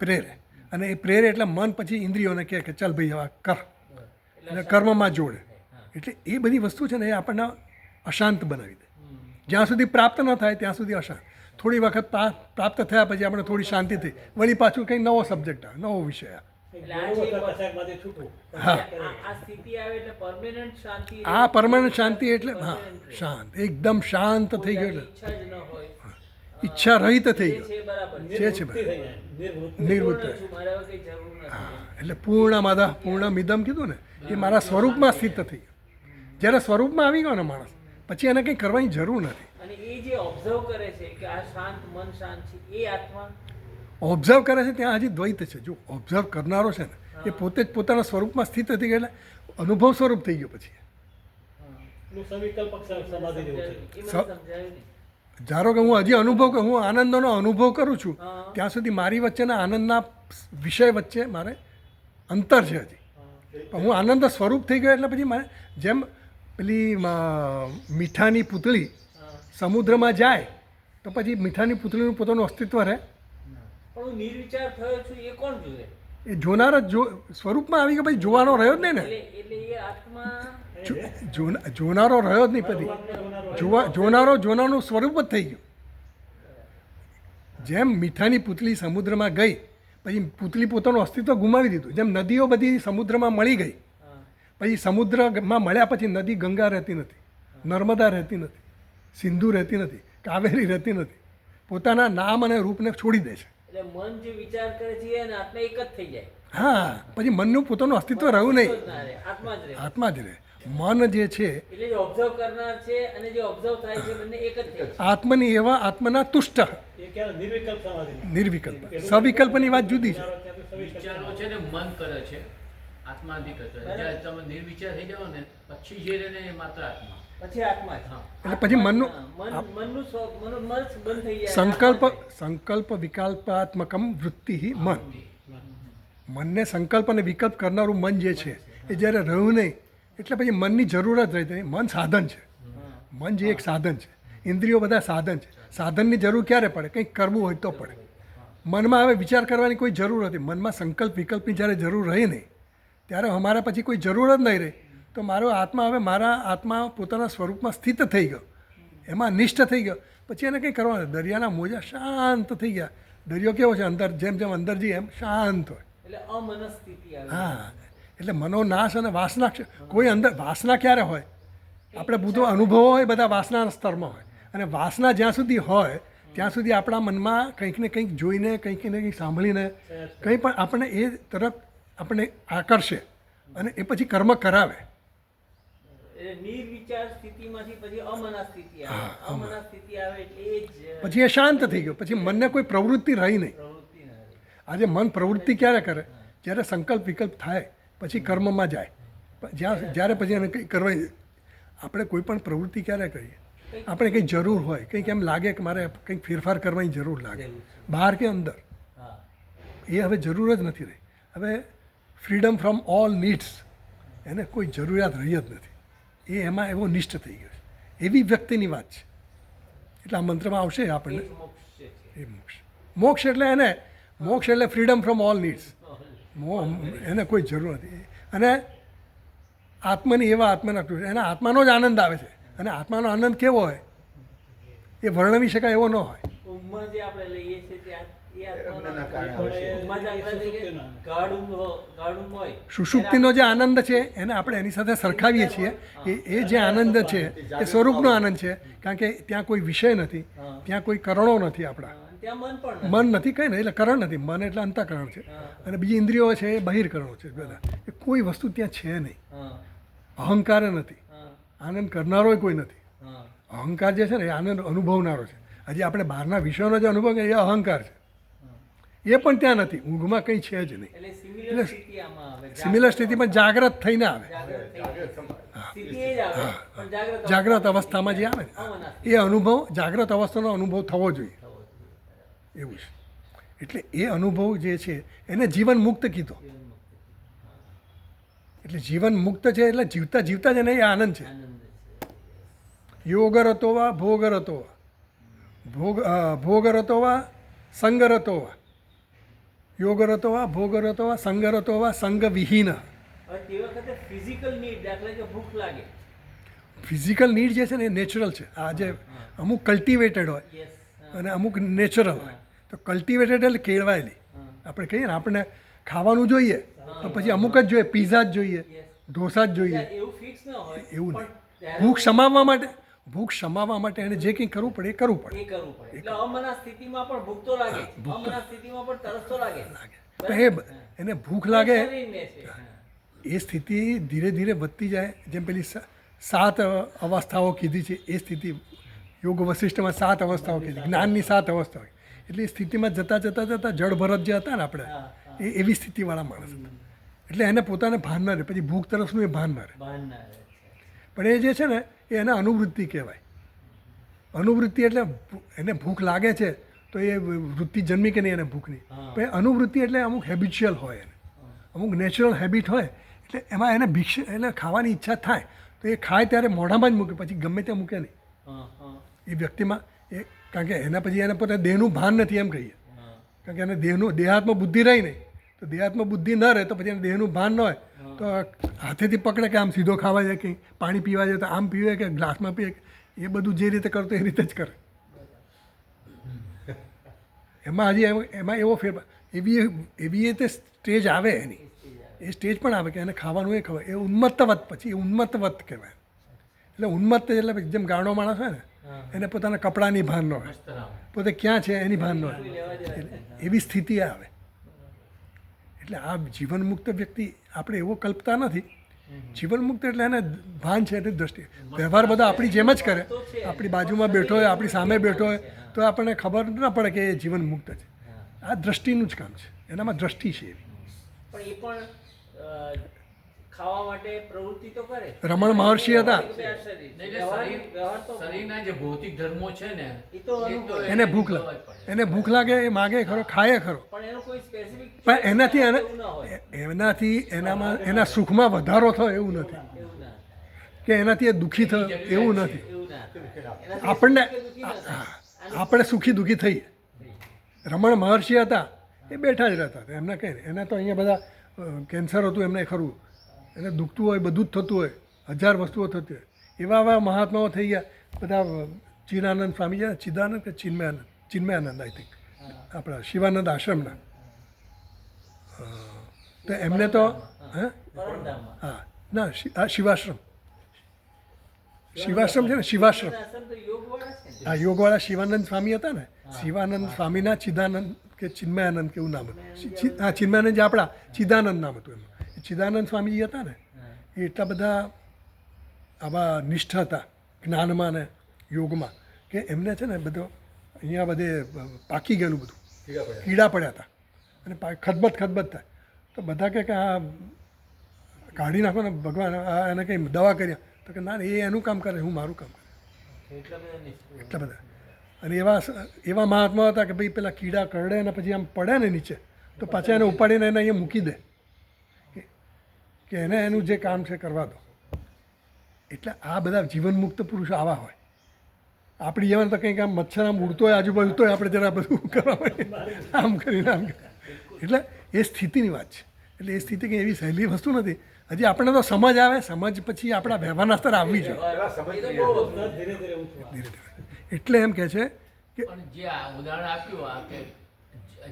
પ્રેરે. અને એ પ્રેરે એટલે મન પછી ઇન્દ્રિયોને કહે કે ચાલ ભાઈ હવે કર, એટલે કર્મમાં જોડે. એટલે એ બધી વસ્તુ છે ને એ આપણને અશાંત બનાવી દે. જ્યાં સુધી પ્રાપ્ત ન થાય ત્યાં સુધી અશાંત. થોડી વખત પ્રાપ્ત થયા પછી આપણે થોડી શાંતિ થઈ, વળી પાછું કંઈ નવો સબ્જેક્ટ આવે, નવો વિષય આવે. હા, આ પરમાનન્ટ શાંતિ એટલે હા શાંત, એકદમ શાંત થઈ ગયો. ઈચ્છા રહિત થઈ ગયો છે નિર્વૃત્ત. હા, એટલે પૂર્ણમાદા પૂર્ણમિદમ કીધું ને, એ મારા સ્વરૂપમાં સ્થિત થઈ ગયો. જ્યારે સ્વરૂપમાં આવી ગયો ને માણસ, પછી એને કંઈ કરવાની જરૂર નથી. અને એ જે ઓબ્ઝર્વ કરે છે કે આ શાંત મન શાંત છે, એ આત્મા ઓબ્ઝર્વ કરે છે ત્યાં હજી દ્વૈત છે. જો ઓબ્ઝર્વ કરનારો છે ને એ પોતે જ પોતાના સ્વરૂપમાં સ્થિત થઈ ગયો, એટલે અનુભવ સ્વરૂપ થઈ ગયો. પછી ધારો કે હું હજી અનુભવ કરું, હું આનંદનો અનુભવ કરું છું, ત્યાં સુધી મારી વચ્ચેના આનંદના વિષય વચ્ચે મારે અંતર છે હજી. પણ હું આનંદ સ્વરૂપ થઈ ગયો એટલે પછી મારે જેમ પેલી મીઠાની પૂતળી સમુદ્રમાં જાય તો પછી મીઠાની પૂતળીનું પોતાનું અસ્તિત્વ રહે. પણ હું નિર્વિચાર થયો છું એ કોણ જોવે? એ જોનાર જ સ્વરૂપમાં આવી ગયા, પછી જોવાનો રહ્યો જ નહીં ને. એટલે એ આત્મા જોનારો રહ્યો જ નહીં. પછી જોનારનું સ્વરૂપ જ થઈ ગયું. જેમ મીઠાની પૂતળી સમુદ્રમાં ગઈ પછી પૂતળી પોતાનું અસ્તિત્વ ગુમાવી દીધું, જેમ નદીઓ બધી સમુદ્રમાં મળી ગઈ પછી સમુદ્રમાં મળ્યા પછી નદી ગંગા રહેતી નથી, નર્મદા રહેતી નથી, સિંધુ રહેતી નથી, કાવેરી રહેતી નથી. પોતાના નામ અને રૂપને છોડી દે છે. એટલે મન જે વિચાર કરે છે એ અને આત્મા એક જ થઈ જાય. હા, પછી મનનું પોતાનું અસ્તિત્વ રહ્યું નહીં, ના રહે, આત્મા જ રહે. આત્મા જ રહે. મન જે છે એટલે જે ઓબ્ઝર્વ કરનાર છે અને જે ઓબ્ઝર્વ થાય છે બંને એક જ થઈ છે. આત્મની એવા આત્મના તુષ્ટ એ ક્યારે નિર્વિકલ્પ સમાધિ. નિર્વિકલ્પ. સવિકલ્પની વાત જુદી છે. વિચારો છે ને મન કરે છે, આત્મા નથી કરતો. જ્યારે તમે નિર્વિચાર થઈ જાઓ ને પછી જે રહે ને એ માત્ર આત્મા. પછી આત્મા છે. એટલે પછી મનનું મનનું મન બંધ થઈ જાય. સંકલ્પ વિકલ્પાત્મકમ વૃત્તિ મન. મનને સંકલ્પ અને વિકલ્પ કરનારું મન જે છે એ જ્યારે રહ્યું નહીં એટલે પછી મનની જરૂરત રહી નહીં. મન સાધન છે. મન જે એક સાધન છે. ઇન્દ્રિયો બધા સાધન છે. સાધનની જરૂર ક્યારે પડે? કંઈક કરવું હોય તો પડે. મનમાં હવે વિચાર કરવાની કોઈ જરૂર નથી. મનમાં સંકલ્પ વિકલ્પની જ્યારે જરૂર રહી નહીં ત્યારે અમારા પછી કોઈ જરૂર જ નહીં રહી. તો મારો આત્મા હવે મારા આત્મા પોતાના સ્વરૂપમાં સ્થિત થઈ ગયો, એમાં નિષ્ઠ થઈ ગયો. પછી એને કંઈ કરવાનું. દરિયાના મોજા શાંત થઈ ગયા. દરિયો કેવો છે? અંદર જેમ જેમ અંદર જઈએ એમ શાંત હોય. એટલે અમનસ્થિતિ આવે. હા, એટલે મનોનાશ અને વાસના કોઈ અંદર વાસના ક્યારે હોય? આપણે બધો અનુભવો હોય બધા વાસનાના સ્તરમાં હોય. અને વાસના જ્યાં સુધી હોય ત્યાં સુધી આપણા મનમાં કંઈક ને કંઈક જોઈને કંઈક ને કંઈક સાંભળીને કંઈ પણ આપણને એ તરફ આપણને આકર્ષે અને એ પછી કર્મ કરાવે. એટલે નિર્વિચાર સ્થિતિમાંથી પછી અમના સ્થિતિ આવે. અમના સ્થિતિ આવે એટલે એ જ પછી એ શાંત થઈ ગયો. પછી મનને કોઈ પ્રવૃત્તિ રહી નહીં. પ્રવૃત્તિ ના રહે. આજે મન પ્રવૃત્તિ ક્યારે કરે? જ્યારે સંકલ્પ વિકલ્પ થાય પછી કર્મમાં જાય. જ્યારે પછી એને કંઈ કરવા આપણે કોઈ પણ પ્રવૃત્તિ ક્યારે કરીએ? આપણે કંઈ જરૂર હોય, કંઈક એમ લાગે કે મારે કંઈક ફેરફાર કરવાની જરૂર લાગે, બહાર કે અંદર. હા. એ હવે જરૂર જ નથી રહી. હવે ફ્રીડમ ફ્રોમ ઓલ નીડ્સ એને કોઈ જરૂરિયાત રહી જ નથી. એ એમાં એવો નિષ્ઠ થઈ ગયો છે. એવી વ્યક્તિની વાત છે. એટલે આ મંત્રમાં આવશે એ આપણને જ મોક્ષ છે. એ મોક્ષ. મોક્ષ એટલે એને મોક્ષ એટલે ફ્રીડમ ફ્રોમ ઓલ નીડ્સ. એને કોઈ જરૂર નથી. અને આત્માની એવા આત્માના એના આત્માનો જ આનંદ આવે છે. અને આત્માનો આનંદ કેવો હોય એ વર્ણવી શકાય એવો ન હોય. ઊંઘમાં જે આપણે લઈએ છીએ તે એ આત્માનો કારણે ઊંઘમાં જે આપણે લઈએ ગાઢ ઊંઘ હોય સુષુપ્તિનો જે આનંદ છે એને આપણે એની સાથે સરખાવીએ છીએ. એ જે આનંદ છે એ સ્વરૂપનો આનંદ છે. કારણ કે ત્યાં કોઈ વિષય નથી, ત્યાં કોઈ કરણો નથી. આપણા ત્યાં મન પણ મન નથી, કંઈ નહીં. એટલે કરણ નથી. મન એટલે અંતઃકરણ છે. અને બીજી ઇન્દ્રિયો છે એ બહિર્કરણો છે બધા. એ કોઈ વસ્તુ ત્યાં છે નહીં. અહંકાર નથી. આનંદ કરનારો કોઈ નથી. અહંકાર જે છે ને એ આનંદ અનુભવનારો છે. હજી આપણે બહારના વિષયોનો જે અનુભવ કરીએ એ અહંકાર છે. એ પણ ત્યાં નથી. ઊંઘમાં કંઈ છે જ નહીં. એટલે સિમિલર સ્થિતિ આમાં આવે. સિમિલર સ્થિતિમાં જાગ્રત થઈને આવે. જાગ્રત થઈ જાય. સ્થિતિ એ જ આવે પણ જાગ્રત જાગ્રત અવસ્થામાં જે આવે ને એ અનુભવ જાગ્રત અવસ્થાનો અનુભવ થવો જોઈએ એવું છે. એટલે એ અનુભવ જે છે એને જીવન મુક્ત કીધો. એટલે જીવન મુક્ત છે એટલે જીવતા જીવતા જ એને એ આનંદ છે. યોગરતો વા ભોગરતો વા ભોગરતો વા સંગરતો વા યોગરતો વા ભોગરતો વા સંગરતો વા સંગવિહીન. હવે તે વખતે ફિઝિકલ નીડ દાખલા કે ભૂખ લાગે. ફિઝિકલ નીડ જે છે ને એ નેચરલ છે. આ જે અમુક કલ્ટિવેટેડ હોય યસ. અને અમુક નેચરલ હોય. તો કલ્ટિવેટેડ એટલે કેળવાયેલી. આપણે કહીએ ને આપણને ખાવાનું જોઈએ તો પછી અમુક જ જોઈએ. પીઝા જ જોઈએ, ઢોસા જ જોઈએ એવું ફિક્સ ન હોય. એવું નહીં. ત્યારે ભૂખ સમાવવા માટે એને જે કંઈ કરવું પડે એ કરવું પડે. એ કરવું પડે. એટલે અમના સ્થિતિમાં પણ ભૂખ તો લાગે. અમના સ્થિતિમાં પણ તરસ તો લાગે. તો એને ભૂખ લાગે શરીરને છે. એ સ્થિતિ ધીરે ધીરે વધતી જાય. જેમ પેલી 7 અવસ્થાઓ કીધી છે એ સ્થિતિ યોગ વશિષ્ઠમાં 7 અવસ્થાઓ કીધી, જ્ઞાનની 7 અવસ્થાઓ. એટલે એ સ્થિતિમાં જતાં જળભરત જે હતા ને આપણે એ એવી સ્થિતિવાળા માણસ હતા. એટલે એને પોતાને ભાન ના રહે. પછી ભૂખ તરફનું એ ભાન ના રહે. ભાન ના રહે. પણ એ જે છે ને એ એને અનુવૃત્તિ કહેવાય. અનુવૃત્તિ એટલે એને ભૂખ લાગે છે તો એ વૃત્તિ જન્મી કે નહીં એને ભૂખની. પણ એ અનુવૃત્તિ એટલે અમુક હેબિચ્યુઅલ હોય એને, અમુક નેચરલ હેબિટ હોય. એટલે એમાં એને એટલે ખાવાની ઈચ્છા થાય તો એ ખાય ત્યારે મોઢામાં જ મૂકે, પછી ગમે ત્યાં મૂકે નહીં એ વ્યક્તિમાં. એ કારણ કે એના પછી એને પોતે દેહનું ભાન નથી એમ કહીએ. કારણ કે એને દેહાત્મ બુદ્ધિ રહી નહીં. તો દેહાત્મ બુદ્ધિ ન રહે તો પછી એને દેહનું ભાન ન હોય તો હાથેથી પકડે કે આમ સીધો ખાવા જાય, કે પાણી પીવા જાય તો આમ પીવે કે ગ્લાસમાં પીવે. એ બધું જે રીતે કરતો એ રીતે જ કરે. એમાં હજી એમાં એવો ફેરફાર એવી રીતે સ્ટેજ આવે એની. એ સ્ટેજ પણ આવે કે એને ખાવાનું એ ખવાય એ ઉન્મત્તવત પછી એ ઉન્મત્તવત કહેવાય. એટલે ઉન્મત્ત એટલે જેમ ગાણો માણસ હોય ને એને પોતાના કપડાની ભાન ન હોય, મસ્તરામ. પોતે ક્યાં છે એની ભાન ન હોય, એવી સ્થિતિ આવે. એટલે આ જીવનમુક્ત વ્યક્તિ આપણે એવો કલ્પતા નથી. જીવનમુક્ત એટલે એને ભાન છે એની દ્રષ્ટિએ વ્યવહાર બધો આપણી જેમ જ કરે. આપણી બાજુમાં બેઠો હોય, આપણી સામે બેઠો હોય તો આપણને ખબર ન પડે કે એ જીવનમુક્ત છે. આ દ્રષ્ટિનું જ કામ છે, એનામાં દ્રષ્ટિ છે એવી. પણ એ પણ ખાવા માટે પ્રવૃત્તિ તો કરે. રમણ મહર્ષિ હતા, નહીં, એટલે શરીરના જે ભૌતિક ધર્મો છે ને એ તો અનુભવ. એને ભૂખ લાગે, એને ભૂખ લાગે એ માગે ખરો, ખાય ખરો, પણ એનો કોઈ સ્પેસિફિક પણ એનાથી એવું ના હોય. એનાથી એનામાં એના સુખમાં વધારો થયો એવું નથી, એવું ના કે એનાથી એ દુઃખી થયો એવું નથી. એવું ના એનાથી આપણને દુઃખી ન થાય. આપણે સુખી દુઃખી થઈએ. રમણ મહર્ષિ હતા એ બેઠા જ રહેતા હતા, એમને કંઈ નહીં. એને તો અહીંયા બધા કેન્સર હતું એમને ખરું, એને દુખતું હોય, બધું જ થતું હોય, 1000 વસ્તુઓ થતી હોય. એવા મહાત્માઓ થઈ ગયા બધા. ચિદાનંદ સ્વામી છે, ચિદાનંદ કે ચિન્મયાનંદ આઈ થિંક, આપણા શિવાનંદ આશ્રમના. તો એમને તો પરમધામમાં. હા ના આ શિવાશ્રમ છે ને, શિવાશ્રમ. આશ્રમ તો યોગવાળા છે ને. આ યોગવાળા શિવાનંદ સ્વામી હતા ને, શિવાનંદ સ્વામીના ચિદાનંદ કે ચિન્મયાનંદ કેવું નામ હતું. હા ચિન્મયાનંદ જે આપણા ચિદાનંદ નામ હતું એનું. એ ચિદાનંદ સ્વામીજી હતા ને એ એટલા બધા આવા નિષ્ઠ હતા જ્ઞાનમાં ને યોગમાં કે એમને છે ને બધો અહીંયા બધે પાકી ગયેલું બધું, કીડા પડ્યા હતા અને ખદબદ થાય. તો બધા કે આ કાઢી નાખો ને ભગવાન, આ એને કંઈ દવા કર્યા તો કે ના એ એનું કામ કરે, હું મારું કામ કરું. એટલા બધા નિષ્ઠુર. એટલા બધા. અને એવા મહાત્મા હતા કે ભાઈ પેલા કીડા કરડે ને પછી આમ પડે ને નીચે તો પાછા એને ઉપાડીને એને અહીંયા મૂકી દે કે એને એનું જે કામ છે કરવા દો. એટલે આ બધા જીવનમુક્ત પુરુષો આવા હોય. આપણી જીવન તો કંઈક આમ મચ્છર આમ ઉડતો હોય આજુબાજુ તોય આપણે જરા બધું કરવા હોય આમ કરીને આમ. એટલે એ સ્થિતિની વાત છે. એટલે એ સ્થિતિ કંઈ એવી સહેલી વસ્તુ નથી. હજી આપણને તો સમજ આવે, સમજ પછી આપણા વ્યવહારના સ્તર આવવી જોઈએ ધીરે ધીરે ઊંચું ધીરે ધીરે. એટલે એમ કહે છે કે પણ જે આ ઉદાહરણ આપ્યું આ કે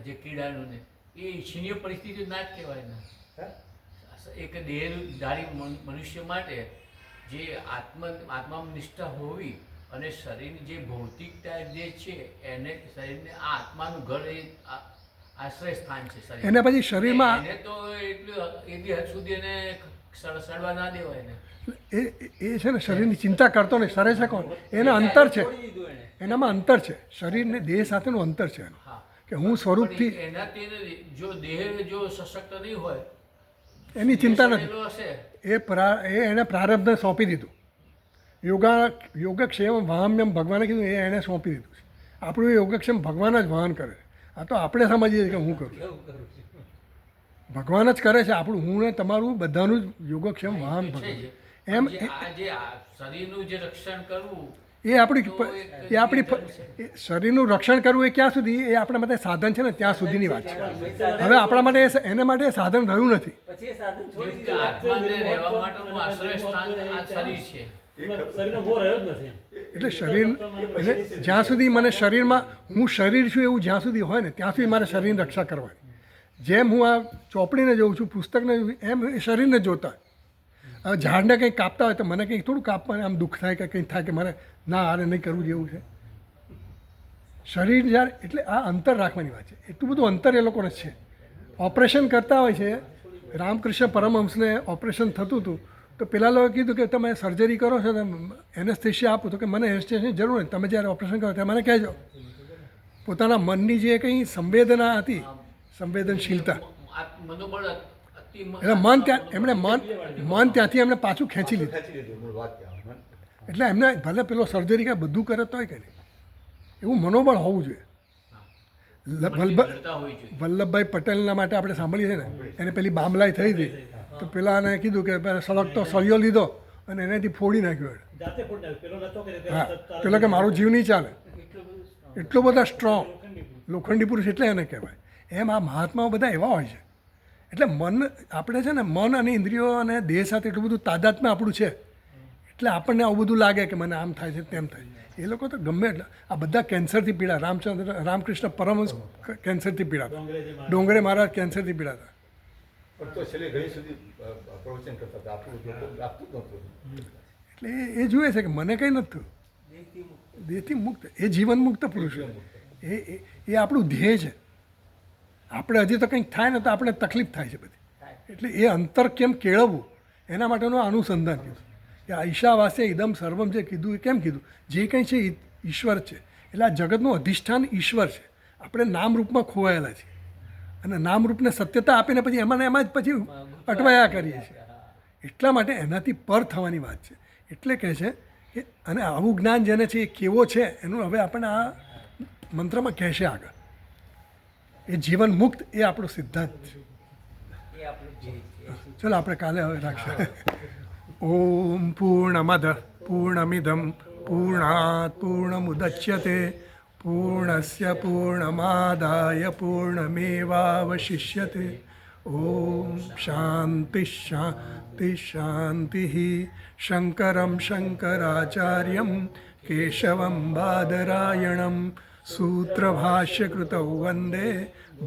જે કીડાનું ને એ ઈચ્છનીય પરિસ્થિતિ ના જ કહેવાય ને. એક દેહધારી મનુષ્ય માટે જે આત્મામાં નિષ્ઠા હોવી અને શરીરની જે ભૌતિકતા જે છે એને શરીરને આ આત્માનું ઘર એ આશ્રય સ્થાન છે શરીર. એને પછી શરીરમાં એને તો એટલું એથી હદ સુધી એને સડવા ના દેવાય ને. એ છે ને શરીરની ચિંતા કરતો નહીં, સરે છે કોણ? એના અંતર છે, છોડી દીધું એને. એનામાં અંતર છે. શરીરને દેહ સાથેનું અંતર છે એનું, હા, કે હું સ્વરૂપથી પણ એનાથી જો દેહ જો સશક્ત નહીં હોય, એની ચિંતા નથી. સડેલો હશે એ એને પ્રારબ્ધને સોંપી દીધું. યોગક્ષેમ વાહમ્યમ ભગવાને કીધું એ એને સોંપી દીધું છે. આપણું એ યોગક્ષેમ ભગવાન જ વહન કરે. આ તો આપણે સમજીએ છીએ કે હું કરું, એવું કરું છું. ભગવાન જ કરે છે. આપણું હું ને તમારું બધાનું જ યોગક્ષેમ વાહન છે ભગવાન. જ. એમ જે આ જે આ શરીરનું જે રક્ષણ કરવું એ આપણી એ શરીરનું રક્ષણ કરવું એ ક્યાં સુધી એ આપણા માટે સાધન છે ને ત્યાં સુધીની વાત છે. હવે આપણા માટે એના માટે એ સાધન રહ્યું નથી. પછી એ સાધન છોડી જેમ કે દીધું. આત્માને રહેવા માટેનું આશ્રય સ્થાન આ શરીર છે. શરીરનો મોહ રહ્યો જ નથી એમ. એટલે શરીર એટલે જ્યાં સુધી મને શરીરમાં હું શરીર છું એવું જ્યાં સુધી હોય ને ત્યાં સુધી મારે શરીરની રક્ષા કરવાની. જેમ હું આ ચોપડીને જોઉં છું, પુસ્તકને જોઉં છું, એમ એ શરીરને જોતા હોય. હવે ઝાડને કંઈક કાપતા હોય તો મને કંઈક થોડું કાપવાનું આમ દુઃખ થાય કે કંઈક થાય કે મારે ના આને નહીં કરવું જેવું છે. શરીર જ્યારે એટલે આ અંતર રાખવાની વાત છે. એટલું બધું અંતર એ લોકોને છે. ઓપરેશન કરતા હોય છે. રામકૃષ્ણ પરમહંસને ઓપરેશન થતું હતું તો પેલા લોકોએ કીધું કે તમે સર્જરી કરો છો તો એનેસ્થેશિયા આપો. તો કે મને એનેસ્થેશિયાની જરૂર નથી, તમે જ્યારે ઓપરેશન કરો ત્યારે મને કહેજો. પોતાના મનની જે કંઈ સંવેદના હતી, સંવેદનશીલતા, મનોબળ એટલે મન ત્યાં એમણે મન ત્યાંથી એમણે પાછું ખેંચી લીધું. એટલે એમને ભલે પેલો સર્જરી કાંઈ બધું કરે તોય કે નહીં, એવું મનોબળ હોવું જોઈએ. વલ્લભભાઈ પટેલના માટે આપણે સાંભળીએ છીએ ને, એને પેલી બામલાઈ થઈ હતી તો પેલાને કીધું કે સળગતો સળિયો લીધો અને એનાથી ફોડી નાખ્યો. જાતે ફોડી નાખ્યો. પેલો નતો કે હા, પેલો કે મારો જીવ નહીં ચાલે. એટલો બધા સ્ટ્રોંગ લોખંડી પુરુષ એટલે એને કહેવાય. એમ આ મહાત્માઓ બધા એવા હોય છે. એટલે મન આપણે છે ને મન અને ઇન્દ્રિયો અને દેહ સાથે એટલું બધું તાદાત્મ્ય આપણું છે એટલે આપણને આવું બધું લાગે કે મને આમ થાય છે તેમ થાય. એ લોકો તો ગમે એટલે આ બધા કેન્સરથી પીડા. રામકૃષ્ણ પરમહંસ કેન્સરથી પીડાતા, ડોંગરે મહારાજ કેન્સરથી પીડાતા. પણ તો છેલ્લે ઘણી સુધી પ્રવચન કરતા હતા, આપણું જોતું આપતું જ નહોતું. એટલે એ જુએ છે કે મને કંઈ નથી થયું, દેહથી મુક્ત. દેહથી મુક્ત, એ જીવન મુક્ત પુરુષ એ આપણું ધ્યેય છે. આપણે હજી તો કંઈક થાય ને તો આપણે તકલીફ થાય છે બધી. એટલે એ અંતર કેમ કેળવવું એના માટેનું અનુસંધાન કીધું કે ઈશાવાસ્ય ઇદમ સર્વમ જે કીધું એ કેમ કીધું, જે કંઈ છે એ ઈશ્વર છે. એટલે આ જગતનું અધિષ્ઠાન ઈશ્વર છે. આપણે નામરૂપમાં ખોવાયેલા છીએ અને નામરૂપને સત્યતા આપીને પછી એમાં ને એમાં જ પછી અટવાયા કરીએ છીએ. એટલા માટે એનાથી પર થવાની વાત છે. એટલે કહે છે કે અને આવું જ્ઞાન જેને છે એ કેવો છે એનું હવે આપણને આ મંત્રમાં કહેશે આગળ. એ જીવન મુક્ત એ આપણો સિદ્ધાંત છે. એ આપણું ધ્યેય છે. ચલો આપણે કાલે હવે રાખીએ. ઓમ પૂર્ણમદ પૂર્ણમિદમ પૂર્ણાત પૂર્ણમુદચ્યતે પૂર્ણસ્ય પૂર્ણમાદાય પૂર્ણમેવાવશિષ્યતે. ઓમ શાંતિ શાંતિ શાંતિ. શંકરમ શંકરાચાર્યમ કેશવમ બાદરાયણમ સૂત્રભાષ્યકૃતૌ વંદે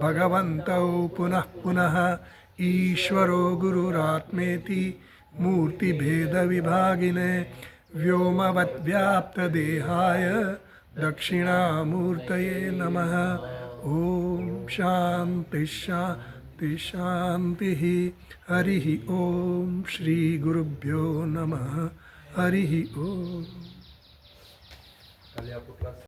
ભગવन्तૌ પુનઃ પુનઃ. ઈશ્વરો ગુરુરાત્મેતિ મૂર્તિભેદવિભાગિને વ્યોમવદ્વ્યાપ્તદેહાય દક્ષિણામૂર્તયે નમઃ. ઓમ શાંતિ શાંતિ શાંતિ. હરિ ઓમ શ્રી ગુરુભ્યો નમઃ. હરિ ઓમ. કાલે આપણો ક્લાસ